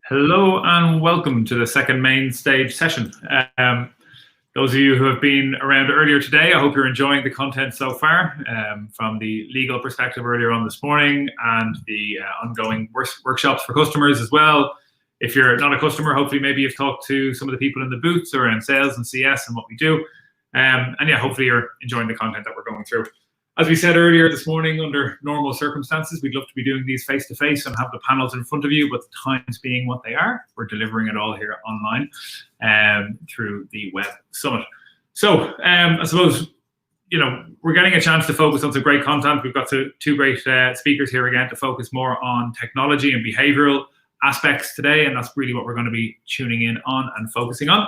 Hello and welcome to the second Mainstage session. Those of you who have been around earlier today, I hope you're enjoying the content so far, from the legal perspective earlier on this morning and the ongoing workshops for customers as well. If you're not a customer, hopefully maybe you've talked to some of the people in the booths around sales and CS and what we do. And yeah, hopefully you're enjoying the content that we're going through. As we said earlier this morning, under normal circumstances, we'd love to be doing these face-to-face and have the panels in front of you, but the times being what they are, we're delivering it all here online through the web summit. So I suppose, we're getting a chance to focus on some great content. We've got two great speakers here again to focus more on technology and behavioural aspects today, and that's really what we're going to be tuning in on and focusing on.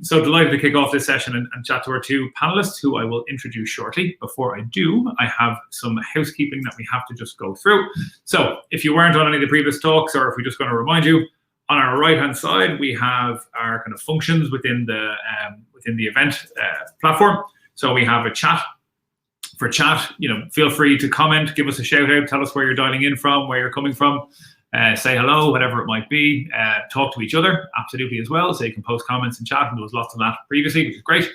So delighted to kick off this session and chat to our two panelists, who I will introduce shortly. Before I do, I have some housekeeping that we have to just go through. So if you weren't on any of the previous talks, or if we're just going to remind you, on our right-hand side, we have our kind of functions within the event platform. So we have a chat. For chat, feel free to comment, give us a shout out, tell us where you're dialing in from, where you're coming from. Say hello, whatever it might be. Talk to each other, absolutely, as well. So you can post comments and chat, and there was lots of that previously, which is great.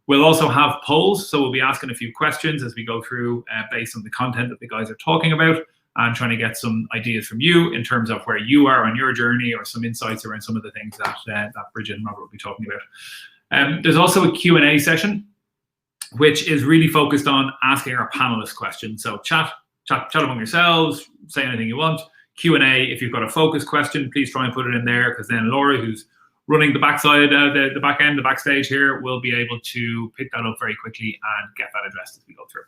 We'll also have polls, so we'll be asking a few questions as we go through based on the content that the guys are talking about, and trying to get some ideas from you in terms of where you are on your journey, or some insights around some of the things that Bridget and Robert will be talking about. There's also a Q&A session, which is really focused on asking our panelists questions. So chat among yourselves, say anything you want. Q&A, if you've got a focus question, please try and put it in there, because then Laura, who's running the backside, the back end, the backstage here, will be able to pick that up very quickly and get that addressed as we go through.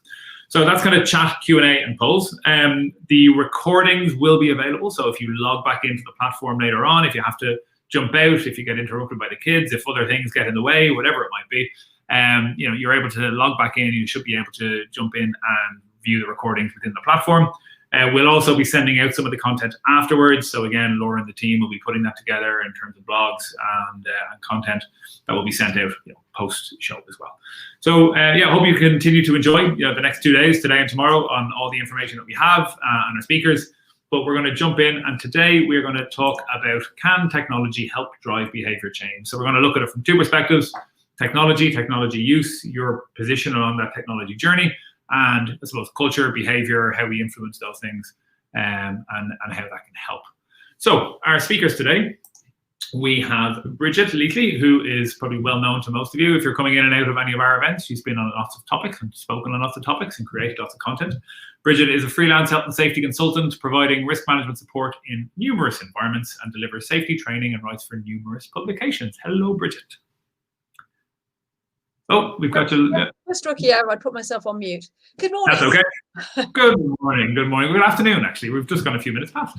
So that's kind of chat, Q&A, and polls. The recordings will be available. So if you log back into the platform later on, if you have to jump out, if you get interrupted by the kids, if other things get in the way, whatever it might be, you're able to log back in. You should be able to jump in and view the recordings within the platform. We'll also be sending out some of the content afterwards. So again, Laura and the team will be putting that together in terms of blogs and content that will be sent out post-show as well. So I hope you continue to enjoy the next 2 days, today and tomorrow, on all the information that we have and our speakers. But we're going to jump in, and today we're going to talk about, can technology help drive behaviour change? So we're going to look at it from two perspectives: technology use, your position along that technology journey, and I suppose culture, behavior, how we influence those things, and how that can help. So our speakers today, we have Bridget Leatley, who is probably well known to most of you. If you're coming in and out of any of our events, she's been on lots of topics and spoken on lots of topics and created lots of content. Bridget is a freelance health and safety consultant, providing risk management support in numerous environments, and delivers safety training and writes for numerous publications. Hello, Bridget. Oh, we've got to... Just rookie error, I'd put myself on mute. Good morning. That's okay. Good morning. Good afternoon, actually. We've just gone a few minutes past.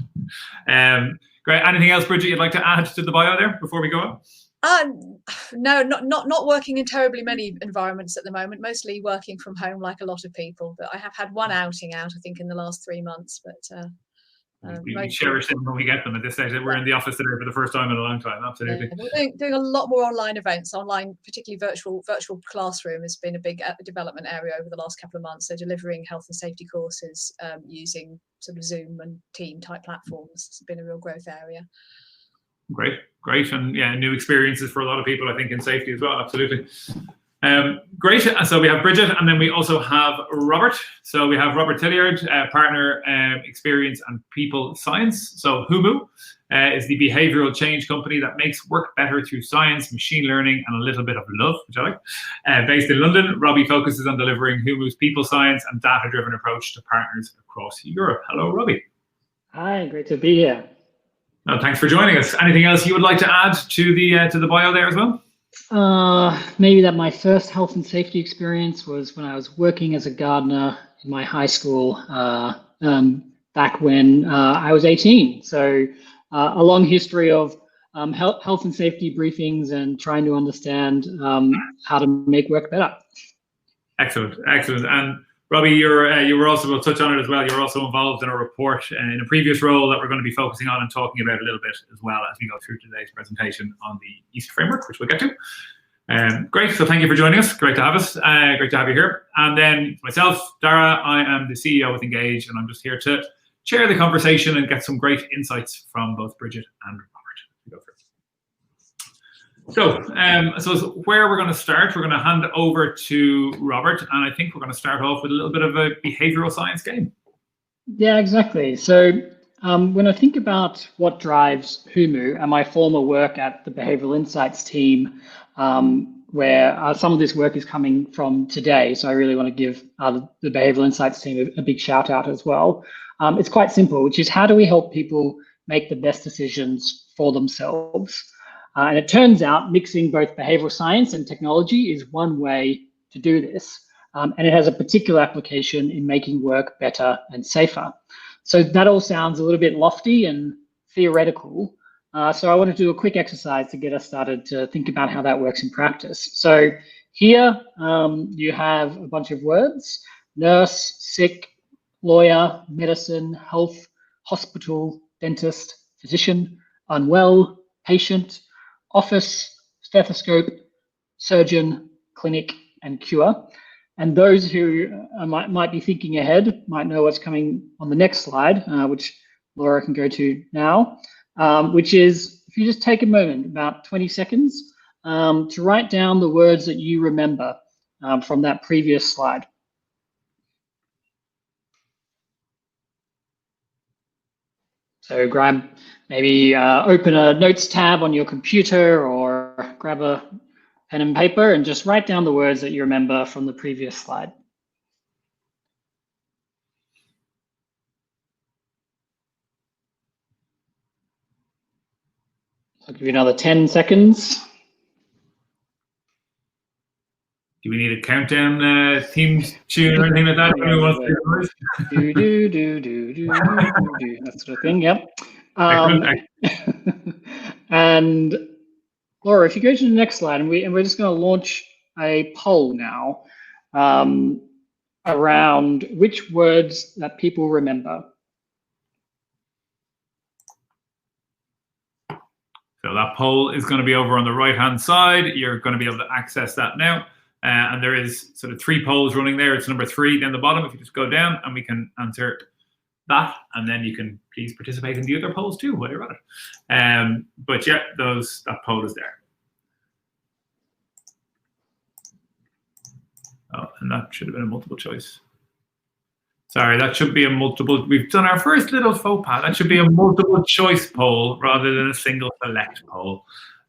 Great. Anything else, Bridget, you'd like to add to the bio there before we go on? No, not working in terribly many environments at the moment, mostly working from home like a lot of people. But I have had one outing out, I think, in the last 3 months. But we cherish them when we get them at this stage. We're in the office today for the first time in a long time, absolutely. We're doing a lot more online events. Online, particularly virtual classroom, has been a big development area over the last couple of months. So delivering health and safety courses using sort of Zoom and team type platforms has been a real growth area. Great, and yeah, new experiences for a lot of people, I think, in safety as well, absolutely. Great. So we have Bridget, and then we also have Robert. So we have Robert Tilliard, partner, experience and people science. So Humu is the behavioural change company that makes work better through science, machine learning, and a little bit of love, which I like. Based in London, Robbie focuses on delivering Humu's people science and data-driven approach to partners across Europe. Hello, Robbie. Hi, great to be here. No, thanks for joining us. Anything else you would like to add to the bio there as well? Maybe that my first health and safety experience was when I was working as a gardener in my high school back when I was 18. So a long history of health and safety briefings and trying to understand how to make work better. Excellent. And Robbie, you were also, we'll touch on it as well, you're also involved in a report in a previous role that we're going to be focusing on and talking about a little bit as well as we go through today's presentation on the EAST framework, which we'll get to. Great, so thank you for joining us. Great to have us. Great to have you here. And then myself, Dara, I am the CEO with Engage, and I'm just here to chair the conversation and get some great insights from both Bridget and Robert. Go for it. So, so where we're going to start, we're going to hand over to Robert, and I think we're going to start off with a little bit of a behavioural science game. Yeah, exactly. So when I think about what drives Humu and my former work at the Behavioural Insights team, where some of this work is coming from today, so I really want to give the Behavioural Insights team a big shout out as well. It's quite simple, which is how do we help people make the best decisions for themselves? And it turns out mixing both behavioural science and technology is one way to do this. And it has a particular application in making work better and safer. So that all sounds a little bit lofty and theoretical. So I want to do a quick exercise to get us started to think about how that works in practice. So here you have a bunch of words: nurse, sick, lawyer, medicine, health, hospital, dentist, physician, unwell, patient, office, stethoscope, surgeon, clinic, and cure. And those who might be thinking ahead might know what's coming on the next slide, which Laura can go to now, which is if you just take a moment, about 20 seconds, to write down the words that you remember from that previous slide. So grab, maybe open a notes tab on your computer or grab a pen and paper and just write down the words that you remember from the previous slide. I'll give you another 10 seconds. Do we need a countdown theme tune or anything like that? That sort of thing, yep. And Laura, if you go to the next slide, and we're just going to launch a poll now around which words that people remember. So that poll is going to be over on the right-hand side. You're going to be able to access that now. And there is sort of 3 polls running there. It's number 3 down the bottom. If you just go down, and we can answer that, and then you can please participate in the other polls too while you're at it. But yeah, that poll is there. Oh, and that should have been a multiple choice. Sorry, that should be a multiple. We've done our first little faux pas. That should be a multiple choice poll rather than a single select poll.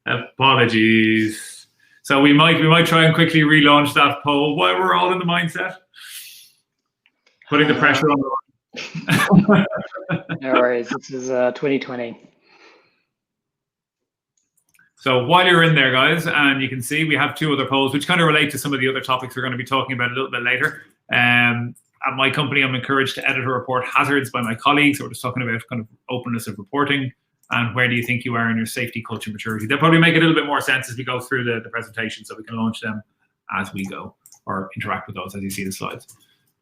Apologies. So we might try and quickly relaunch that poll while we're all in the mindset. Putting the pressure on the No worries, this is 2020. So while you're in there, guys, and you can see we have 2 other polls which kind of relate to some of the other topics we're going to be talking about a little bit later. At my company, I'm encouraged to edit or report hazards by my colleagues. So we're just talking about kind of openness of reporting and where do you think you are in your safety culture maturity. They'll probably make a little bit more sense as we go through the presentation, so we can launch them as we go or interact with those as you see the slides.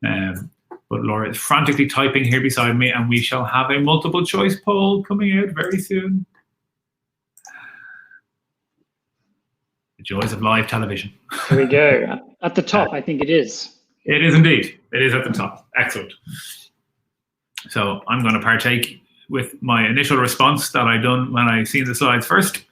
But Laura is frantically typing here beside me, and we shall have a multiple choice poll coming out very soon. The joys of live television. Here we go. At the top, I think it is. It is indeed. It is at the top. Excellent. So I'm going to partake with my initial response that I done when I seen the slides first.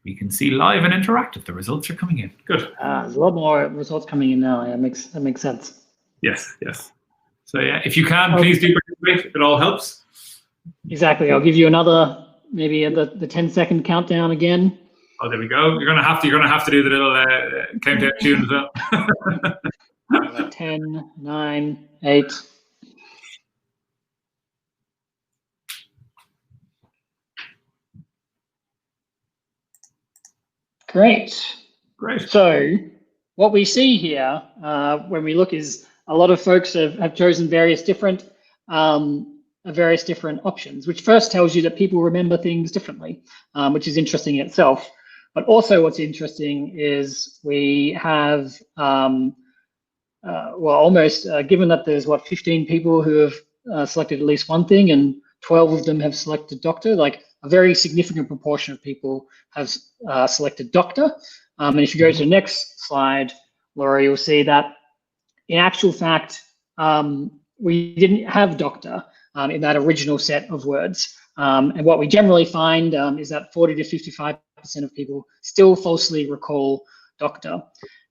We can see live and interactive. The results are coming in. Good. There's a lot more results coming in now. Yeah, that makes sense. Yes, yes. So yeah, if you can, please do participate. It all helps. Exactly. I'll give you another, maybe the 10-second countdown again. Oh, there we go. You're gonna have to do the little countdown tune as well. 10, 9, 8. Great. Great. So what we see here when we look is a lot of folks have chosen various different options, which first tells you that people remember things differently, which is interesting in itself. But also what's interesting is we have, given that there's 15 people who have selected at least one thing and 12 of them have selected doctor, like a very significant proportion of people have selected doctor. And if you go to the next slide, Laura, you'll see that in actual fact, we didn't have doctor in that original set of words. And what we generally find is that 40 to 55% of people still falsely recall doctor.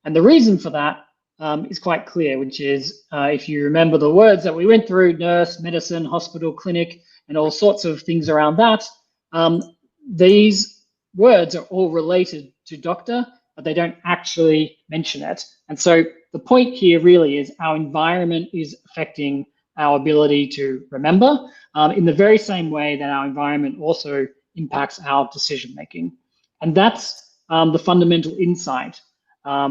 And the reason for that is quite clear, which is if you remember the words that we went through, nurse, medicine, hospital, clinic, and all sorts of things around that, these words are all related to doctor, but they don't actually mention it. And so the point here really is our environment is affecting our ability to remember in the very same way that our environment also impacts our decision making. And that's the fundamental insight,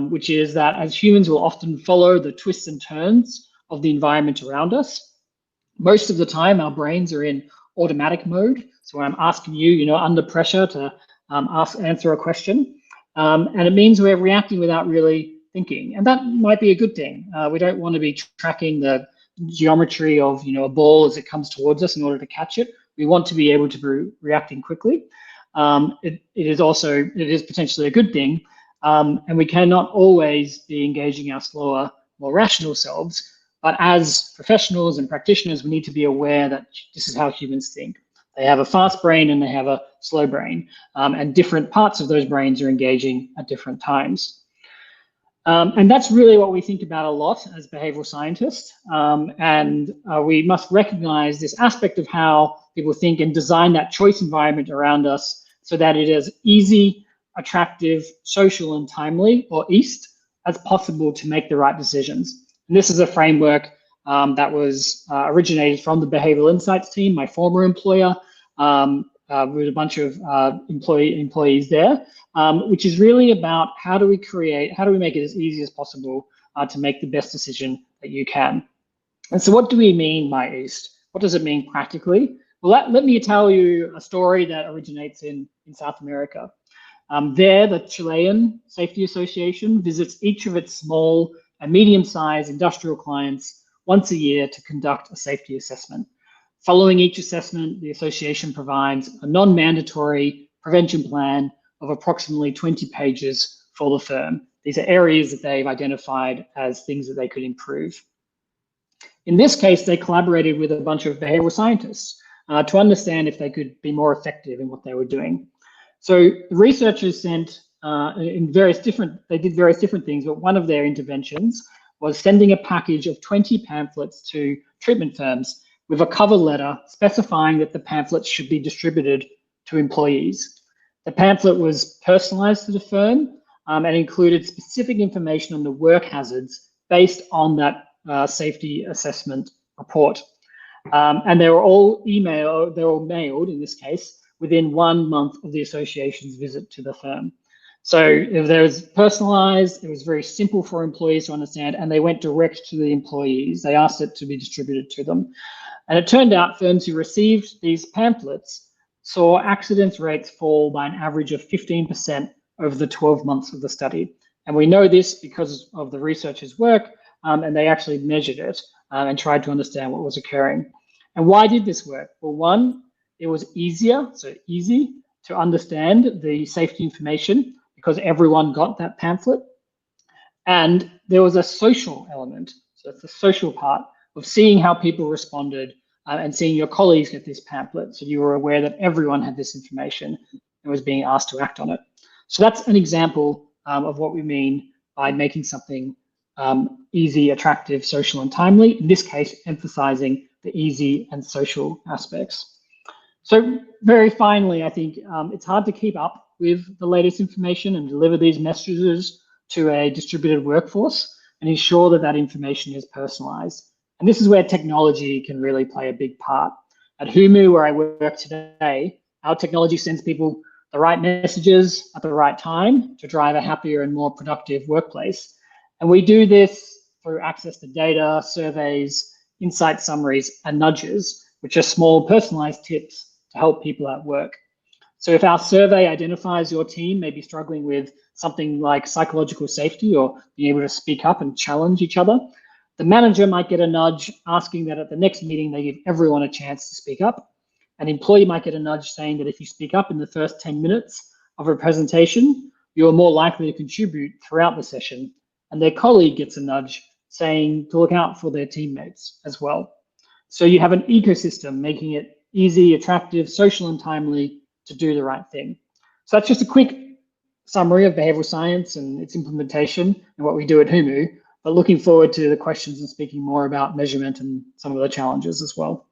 which is that as humans will often follow the twists and turns of the environment around us. Most of the time our brains are in automatic mode. So when I'm asking you, under pressure to answer a question, and it means we're reacting without really thinking. And that might be a good thing. We don't want to be tracking the geometry of a ball as it comes towards us in order to catch it. We want to be able to be reacting quickly. It is potentially a good thing. And we cannot always be engaging our slower, more rational selves. But as professionals and practitioners, we need to be aware that this is how humans think. They have a fast brain and they have a slow brain, and different parts of those brains are engaging at different times. And that's really what we think about a lot as behavioral scientists. And we must recognize this aspect of how people think and design that choice environment around us so that it is easy, attractive, social, and timely, or EAST, as possible to make the right decisions. And this is a framework that was originated from the Behavioral Insights team, my former employer, with a bunch of employees there, which is really about how do we make it as easy as possible to make the best decision that you can. And so what do we mean by EAST? What does it mean practically? Well, let me tell you a story that originates in South America. There, the Chilean Safety Association visits each of its small and medium-sized industrial clients once a year to conduct a safety assessment. Following each assessment, the association provides a non-mandatory prevention plan of approximately 20 pages for the firm. These are areas that they've identified as things that they could improve. In this case, they collaborated with a bunch of behavioral scientists to understand if they could be more effective in what they were doing. So the researchers sent they did various different things, but one of their interventions was sending a package of 20 pamphlets to treatment firms with a cover letter specifying that the pamphlets should be distributed to employees. The pamphlet was personalized to the firm and included specific information on the work hazards based on that safety assessment report. And they were all mailed in this case within 1 month of the association's visit to the firm. So if there was personalized, it was very simple for employees to understand, and they went direct to the employees. They asked it to be distributed to them. And it turned out firms who received these pamphlets saw accidents rates fall by an average of 15% over the 12 months of the study. And we know this because of the researchers' work, and they actually measured it and tried to understand what was occurring. And why did this work? Well, one, it was easy to understand the safety information because everyone got that pamphlet. And there was a social element. So it's the social part of seeing how people responded and seeing your colleagues get this pamphlet. So you were aware that everyone had this information and was being asked to act on it. So that's an example of what we mean by making something easy, attractive, social, and timely. In this case, emphasizing the easy and social aspects. So very finally, I think it's hard to keep up with the latest information and deliver these messages to a distributed workforce and ensure that that information is personalized. And this is where technology can really play a big part. At Humu, where I work today, our technology sends people the right messages at the right time to drive a happier and more productive workplace. And we do this through access to data, surveys, insight summaries, and nudges, which are small personalized tips to help people at work. So if our survey identifies your team may be struggling with something like psychological safety or being able to speak up and challenge each other, the manager might get a nudge asking that at the next meeting they give everyone a chance to speak up. An employee might get a nudge saying that if you speak up in the first 10 minutes of a presentation, you're more likely to contribute throughout the session. And their colleague gets a nudge saying to look out for their teammates as well. So you have an ecosystem making it easy, attractive, social, and timely to do the right thing. So that's just a quick summary of behavioral science and its implementation and what we do at Humu, but looking forward to the questions and speaking more about measurement and some of the challenges as well.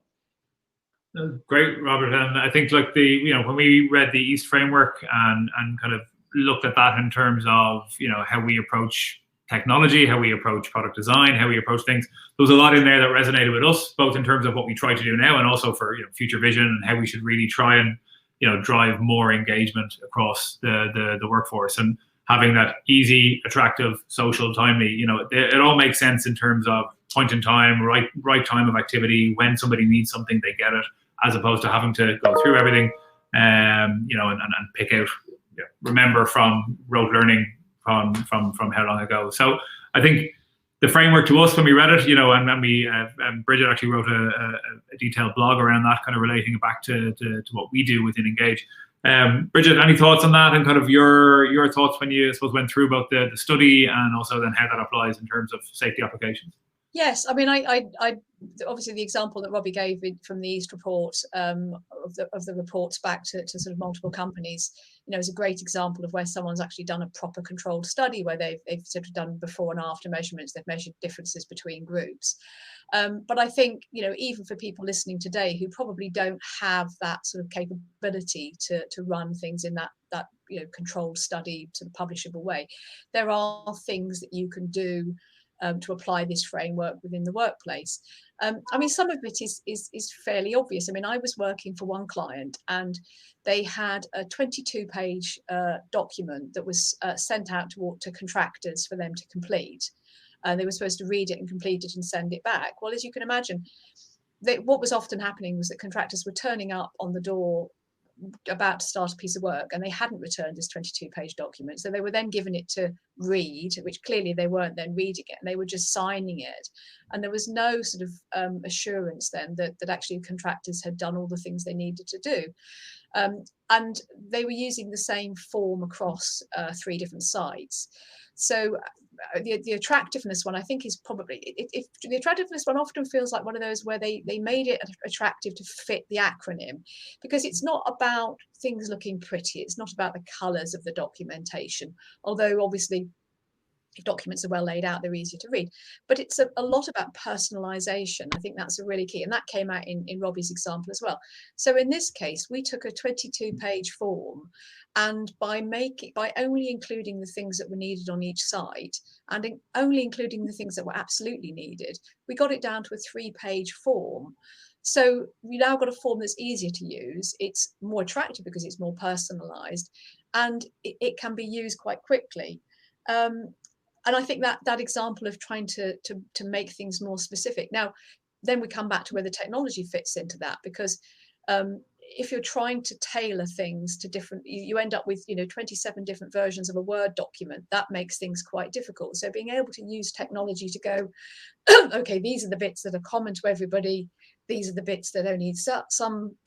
Great, Robert. And I think like when we read the EAST framework and kind of looked at that in terms of, how we approach technology, how we approach product design, how we approach things, there was a lot in there that resonated with us, both in terms of what we try to do now and also for future vision and how we should really try and drive more engagement across the workforce, and having that easy, attractive, social, timely, it all makes sense in terms of point in time, right time of activity, when somebody needs something, they get it, as opposed to having to go through everything, and pick out, remember from rote learning from how long ago. So I think the framework to us when we read it, and we Bridget actually wrote a detailed blog around that, kind of relating it back to what we do within Engage. Bridget, any thoughts on that, and kind of your thoughts when you, I suppose, went through both the study and also then how that applies in terms of safety applications? Yes, I mean, I obviously the example that Robbie gave from the EAST report, of the reports back to sort of multiple companies, is a great example of where someone's actually done a proper controlled study where they've sort of done before and after measurements, they've measured differences between groups. But I think, even for people listening today who probably don't have that sort of capability to run things in that controlled study sort of publishable way, there are things that you can do to apply this framework within the workplace. I mean, some of it is fairly obvious. I mean, I was working for one client and they had a 22-page document that was sent out to contractors for them to complete. They were supposed to read it and complete it and send it back. Well, as you can imagine, what was often happening was that contractors were turning up on the door about to start a piece of work and they hadn't returned this 22-page document, so they were then given it to read, which clearly they weren't then reading it, and they were just signing it, and there was no sort of assurance then that actually contractors had done all the things they needed to do, and they were using the same form across 3 different sites. So the attractiveness one, I think, is probably, if the attractiveness one often feels like one of those where they made it attractive to fit the acronym, because it's not about things looking pretty, it's not about the colours of the documentation, although obviously if documents are well laid out, they're easier to read, but it's a lot about personalisation. I think that's a really key, and that came out in Robbie's example as well. So in this case, we took a 22-page form, and by only including the things that were needed on each site and only including the things that were absolutely needed, we got it down to a 3-page form. So we now got a form that's easier to use, it's more attractive because it's more personalised, and it can be used quite quickly. And I think that example of trying to make things more specific. Now, then we come back to where the technology fits into that, because if you're trying to tailor things to different, you end up with 27 different versions of a Word document. That makes things quite difficult. So being able to use technology to go, okay, these are the bits that are common to everybody. These are the bits that only some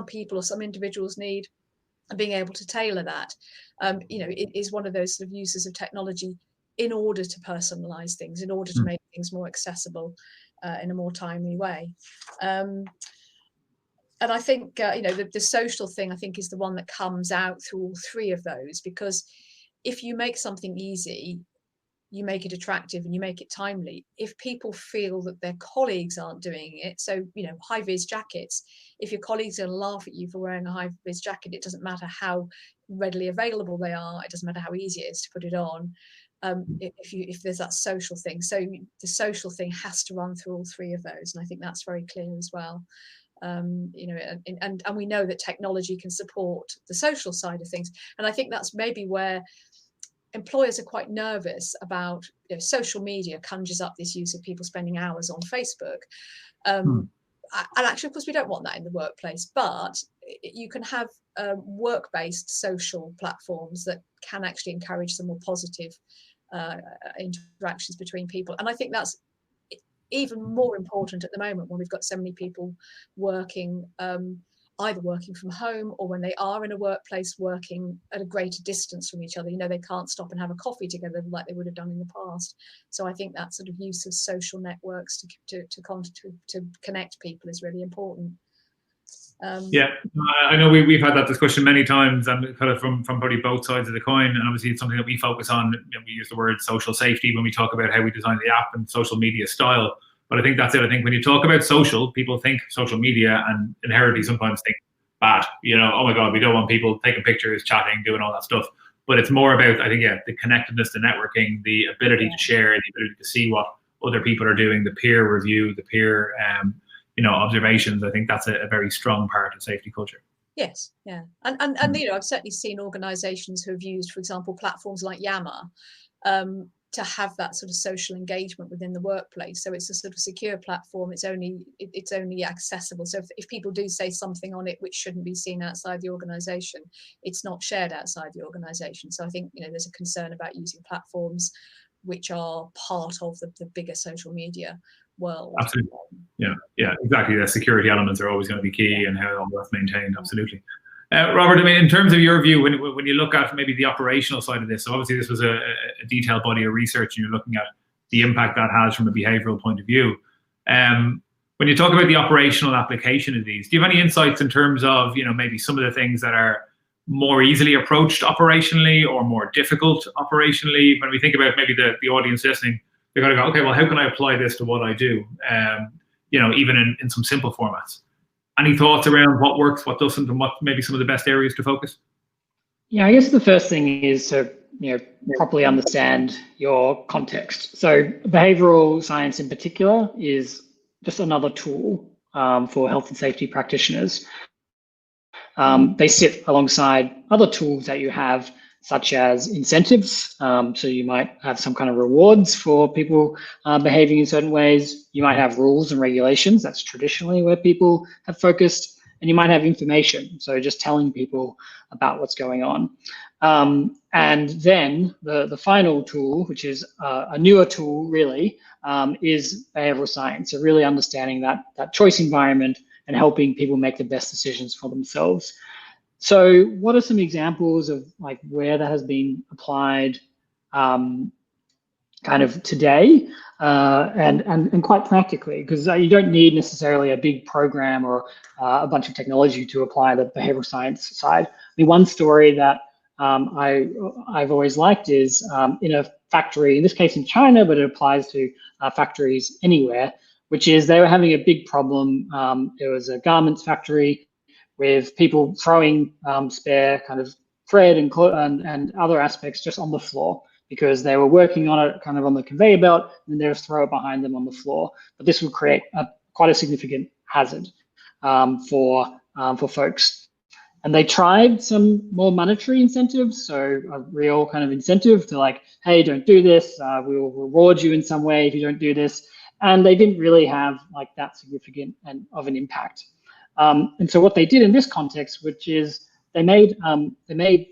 people or some individuals need, and being able to tailor that, it is one of those sort of uses of technology in order to personalize things, in order to make things more accessible in a more timely way. And I think, the social thing, I think, is the one that comes out through all 3 of those, because if you make something easy, you make it attractive and you make it timely. If people feel that their colleagues aren't doing it, so, high-vis jackets, if your colleagues are going to laugh at you for wearing a high-vis jacket, it doesn't matter how readily available they are, it doesn't matter how easy it is to put it on. If there's that social thing, so the social thing has to run through all 3 of those, and I think that's very clear as well. And we know that technology can support the social side of things, and I think that's maybe where employers are quite nervous about. Social media conjures up this use of people spending hours on Facebook, and actually, of course, we don't want that in the workplace, but you can have work-based social platforms that can actually encourage some more positive interactions between people, and I think that's even more important at the moment when we've got so many people working either working from home or when they are in a workplace working at a greater distance from each other. You know, they can't stop and have a coffee together like they would have done in the past. So I think that sort of use of social networks to connect people is really important. Yeah, I know we've had that discussion many times, and kind of from probably both sides of the coin. And obviously, it's something that we focus on. You know, we use the word social safety when we talk about how we design the app and social media style. But I think that's it. I think when you talk about social, people think social media and inherently sometimes think bad. You know, oh my God, we don't want people taking pictures, chatting, doing all that stuff. But it's more about, I think, yeah, the connectedness, the networking, the ability to share, the ability to see what other people are doing, the peer review, the peer observations. I think that's a very strong part of safety culture. Yes, yeah, and you know, I've certainly seen organisations who have used, for example, platforms like Yammer to have that sort of social engagement within the workplace. So it's a sort of secure platform. It's only accessible. So if people do say something on it which shouldn't be seen outside the organisation, it's not shared outside the organisation. So I think, you know, there's a concern about using platforms which are part of the bigger social media world. Absolutely. Yeah, exactly. The security elements are always going to be key, and how all that's maintained. Absolutely. Robert, I mean, in terms of your view, when you look at maybe the operational side of this, so obviously this was a detailed body of research, and you're looking at the impact that has from a behavioural point of view. When you talk about the operational application of these, do you have any insights in terms of, you know, maybe some of the things that are more easily approached operationally or more difficult operationally? When we think about maybe the audience listening, they're going to go, okay, well, how can I apply this to what I do? You know, even in some simple formats. Any thoughts around what works, what doesn't, and what maybe some of the best areas to focus? Yeah, I guess the first thing is to, you know, properly understand your context. So behavioral science in particular is just another tool for health and safety practitioners. They sit alongside other tools that you have, such as incentives. So you might have some kind of rewards for people behaving in certain ways. You might have rules and regulations. That's traditionally where people have focused. And you might have information. So just telling people about what's going on. And then the final tool, which is a newer tool really, is behavioral science. So really understanding that choice environment and helping people make the best decisions for themselves. So what are some examples of like where that has been applied kind of today and quite practically, because you don't need necessarily a big program or a bunch of technology to apply the behavioral science side. I mean, one story that I've always liked is in a factory, in this case in China, but it applies to factories anywhere, which is they were having a big problem. There was a garments factory with people throwing spare kind of thread and other aspects just on the floor because they were working on it kind of on the conveyor belt, and they just throw it behind them on the floor. But this would create quite a significant hazard for folks. And they tried some more monetary incentives, so a real kind of incentive to like, hey, don't do this. We will reward you in some way if you don't do this. And they didn't really have like that significant of an impact. And so what they did in this context, which is they made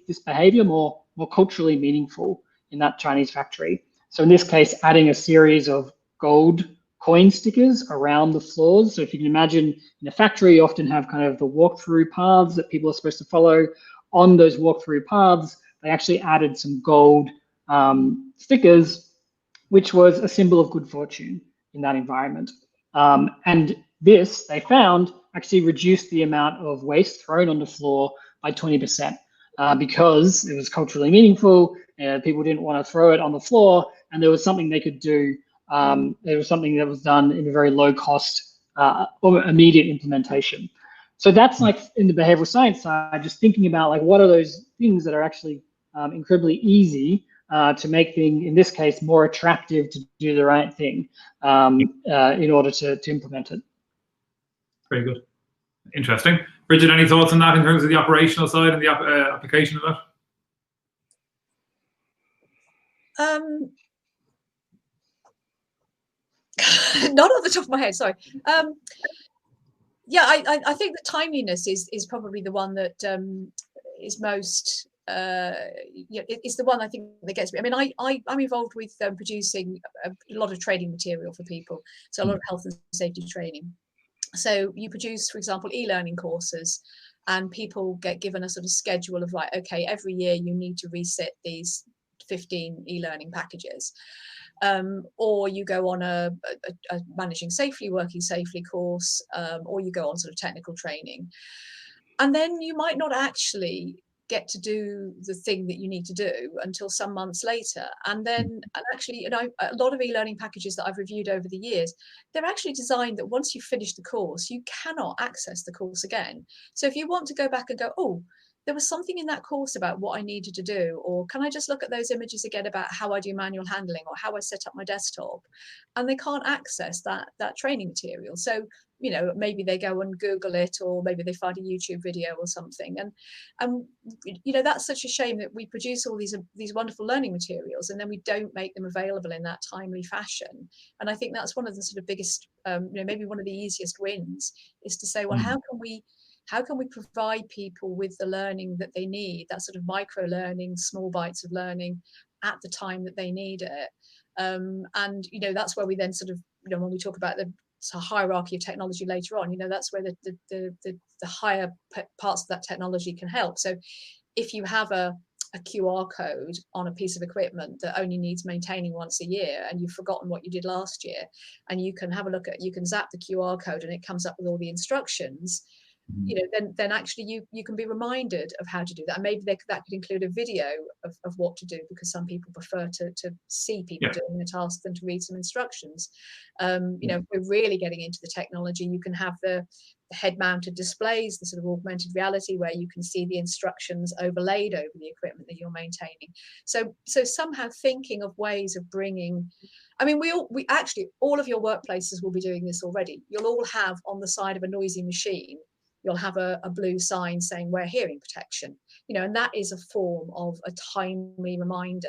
this behavior more culturally meaningful in that Chinese factory. So in this case, adding a series of gold coin stickers around the floors. So if you can imagine in a factory, you often have kind of the walk-through paths that people are supposed to follow. On those walk-through paths, they actually added some gold stickers, which was a symbol of good fortune in that environment. And this, they found, actually reduced the amount of waste thrown on the floor by 20% because it was culturally meaningful. People didn't want to throw it on the floor, and there was something they could do. There was something that was done in a very low cost or immediate implementation. So that's like in the behavioral science side, just thinking about like what are those things that are actually incredibly easy to make things, in this case, more attractive to do the right thing in order to implement it. Very good. Interesting. Bridget, any thoughts on that in terms of the operational side and the application of that? Not on the top of my head, sorry. Yeah, I think that timeliness is probably the one that is most, it's the one I think that gets me. I mean, I'm involved with producing a lot of training material for people, so a lot of health and safety training. So you produce, for example, e-learning courses, and people get given a sort of schedule of, right, okay, every year you need to resit these 15 e-learning packages. Or you go on a managing safely, working safely course, or you go on sort of technical training. And then you might not actually get to do the thing that you need to do until some months later. And actually, you know, a lot of e-learning packages that I've reviewed over the years, they're actually designed that once you finish the course, you cannot access the course again. So if you want to go back and go, oh, there was something in that course about what I needed to do, or can I just look at those images again about how I do manual handling or how I set up my desktop, and they can't access that training material. So, you know, maybe they go and Google it, or maybe they find a YouTube video or something. And you know, that's such a shame that we produce all these wonderful learning materials and then we don't make them available in that timely fashion. And I think that's one of the sort of biggest, you know, maybe one of the easiest wins, is to say, well, how can we provide people with the learning that they need, that sort of micro learning, small bites of learning at the time that they need it. And, you know, that's where we then sort of, you know, when we talk about the hierarchy of technology later on, you know, that's where the higher parts of that technology can help. So if you have a QR code on a piece of equipment that only needs maintaining once a year, and you've forgotten what you did last year, and you can have a look at, you can zap the QR code and it comes up with all the instructions, you know, then actually you can be reminded of how to do that. And maybe that could include a video of what to do, because some people prefer to see people doing the task than to read some instructions. You know, if we're really getting into the technology, you can have the head-mounted displays, the sort of augmented reality, where you can see the instructions overlaid over the equipment that you're maintaining. So somehow thinking of ways of bringing, I mean, we actually, all of your workplaces will be doing this already. You'll all have on the side of a noisy machine, you'll have a blue sign saying wear hearing protection, you know, and that is a form of a timely reminder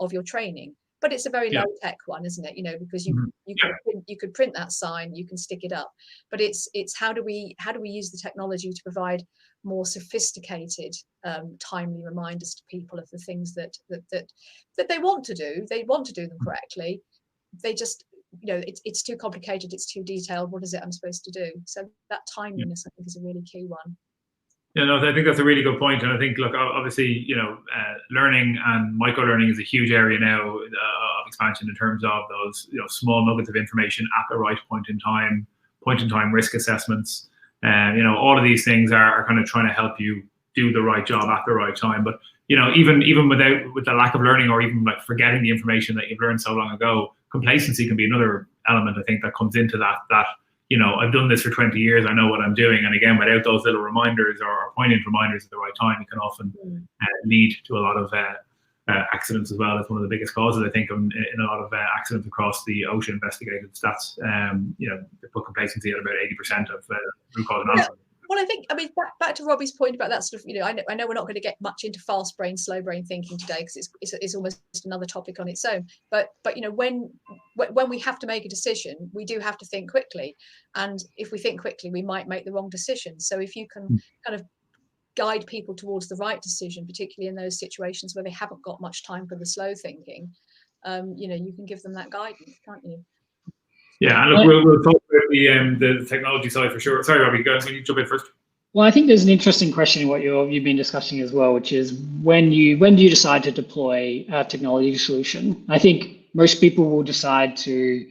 of your training. But it's a very low tech one, isn't it? You know, because you could print that sign, you can stick it up. But it's how do we use the technology to provide more sophisticated, timely reminders to people of the things that they want to do. They want to do them correctly. They just, you know, it's too complicated, it's too detailed. What is it I'm supposed to do? So that timeliness, I think, is a really key one. Yeah, no, I think that's a really good point. And I think, look, obviously, you know, learning and micro learning is a huge area now of expansion in terms of those, you know, small nuggets of information at the right point in time risk assessments. You know, all of these things are kind of trying to help you do the right job at the right time. But, you know, even with the lack of learning, or even like forgetting the information that you've learned so long ago, complacency can be another element, I think, that comes into that, you know, I've done this for 20 years, I know what I'm doing. And again, without those little reminders or poignant reminders at the right time, it can often lead to a lot of accidents as well. It's one of the biggest causes, I think, in a lot of accidents across the OSHA investigated stats. You know, they put complacency at about 80% of root cause analysis. Well, I think, I mean, back to Robbie's point about that sort of, you know, I know we're not going to get much into fast brain, slow brain thinking today, because it's almost another topic on its own. But you know, when we have to make a decision, we do have to think quickly. And if we think quickly, we might make the wrong decision. So if you can kind of guide people towards the right decision, particularly in those situations where they haven't got much time for the slow thinking, you know, you can give them that guidance, can't you? Yeah, and look, we'll talk about the technology side for sure. Sorry, Robbie, go ahead. You jump in first. Well, I think there's an interesting question in what you've been discussing as well, which is when do you decide to deploy a technology solution? I think most people will decide to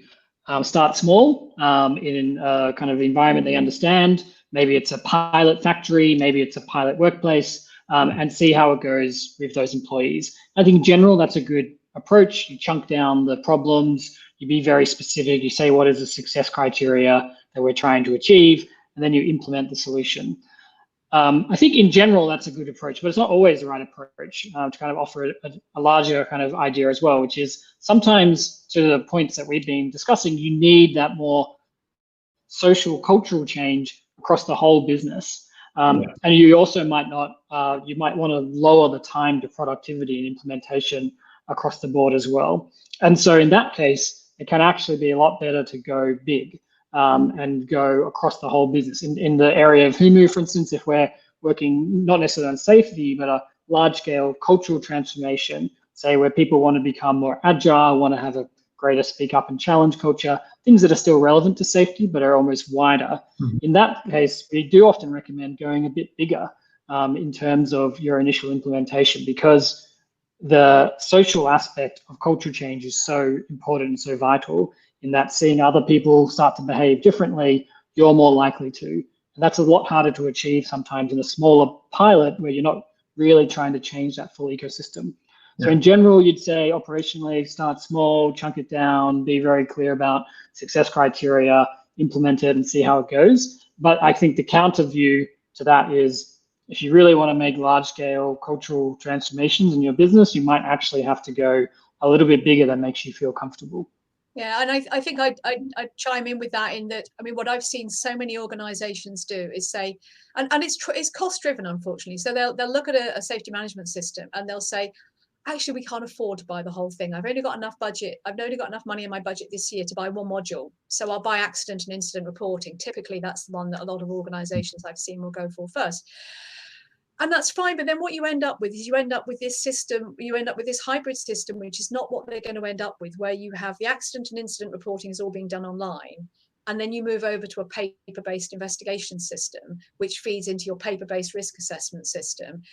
start small in a kind of environment they understand. Maybe it's a pilot factory, maybe it's a pilot workplace, and see how it goes with those employees. I think in general, that's a good approach. You chunk down the problems, you be very specific, you say what is the success criteria that we're trying to achieve, and then you implement the solution. I think in general, that's a good approach, but it's not always the right approach to kind of offer a larger kind of idea as well, which is sometimes, to the points that we've been discussing, you need that more social, cultural change across the whole business. And you also might not, you might want to lower the time to productivity and implementation across the board as well. And so in that case, it can actually be a lot better to go big. And go across the whole business. In the area of Humu, for instance, if we're working not necessarily on safety, but a large-scale cultural transformation, say where people want to become more agile, want to have a greater speak up and challenge culture, things that are still relevant to safety, but are almost wider. In that case, we do often recommend going a bit bigger in terms of your initial implementation, because the social aspect of culture change is so important and so vital, in that seeing other people start to behave differently, you're more likely to. And that's a lot harder to achieve sometimes in a smaller pilot where you're not really trying to change that full ecosystem. So in general, you'd say operationally, start small, chunk it down, be very clear about success criteria, implement it and see how it goes. But I think the counter view to that is, if you really want to make large scale cultural transformations in your business, you might actually have to go a little bit bigger than makes you feel comfortable. Yeah, and I think I'd chime in with that, in that, I mean, what I've seen so many organisations do is say, and it's cost driven, unfortunately. So they'll look at a safety management system and they'll say, actually, we can't afford to buy the whole thing. I've only got enough money in my budget this year to buy one module. So I'll buy accident and incident reporting. Typically, that's the one that a lot of organisations I've seen will go for first. And that's fine, but then what you end up with is this system, you end up with this hybrid system, which is not what they're going to end up with, where you have the accident and incident reporting is all being done online. And then you move over to a paper-based investigation system, which feeds into your paper-based risk assessment system,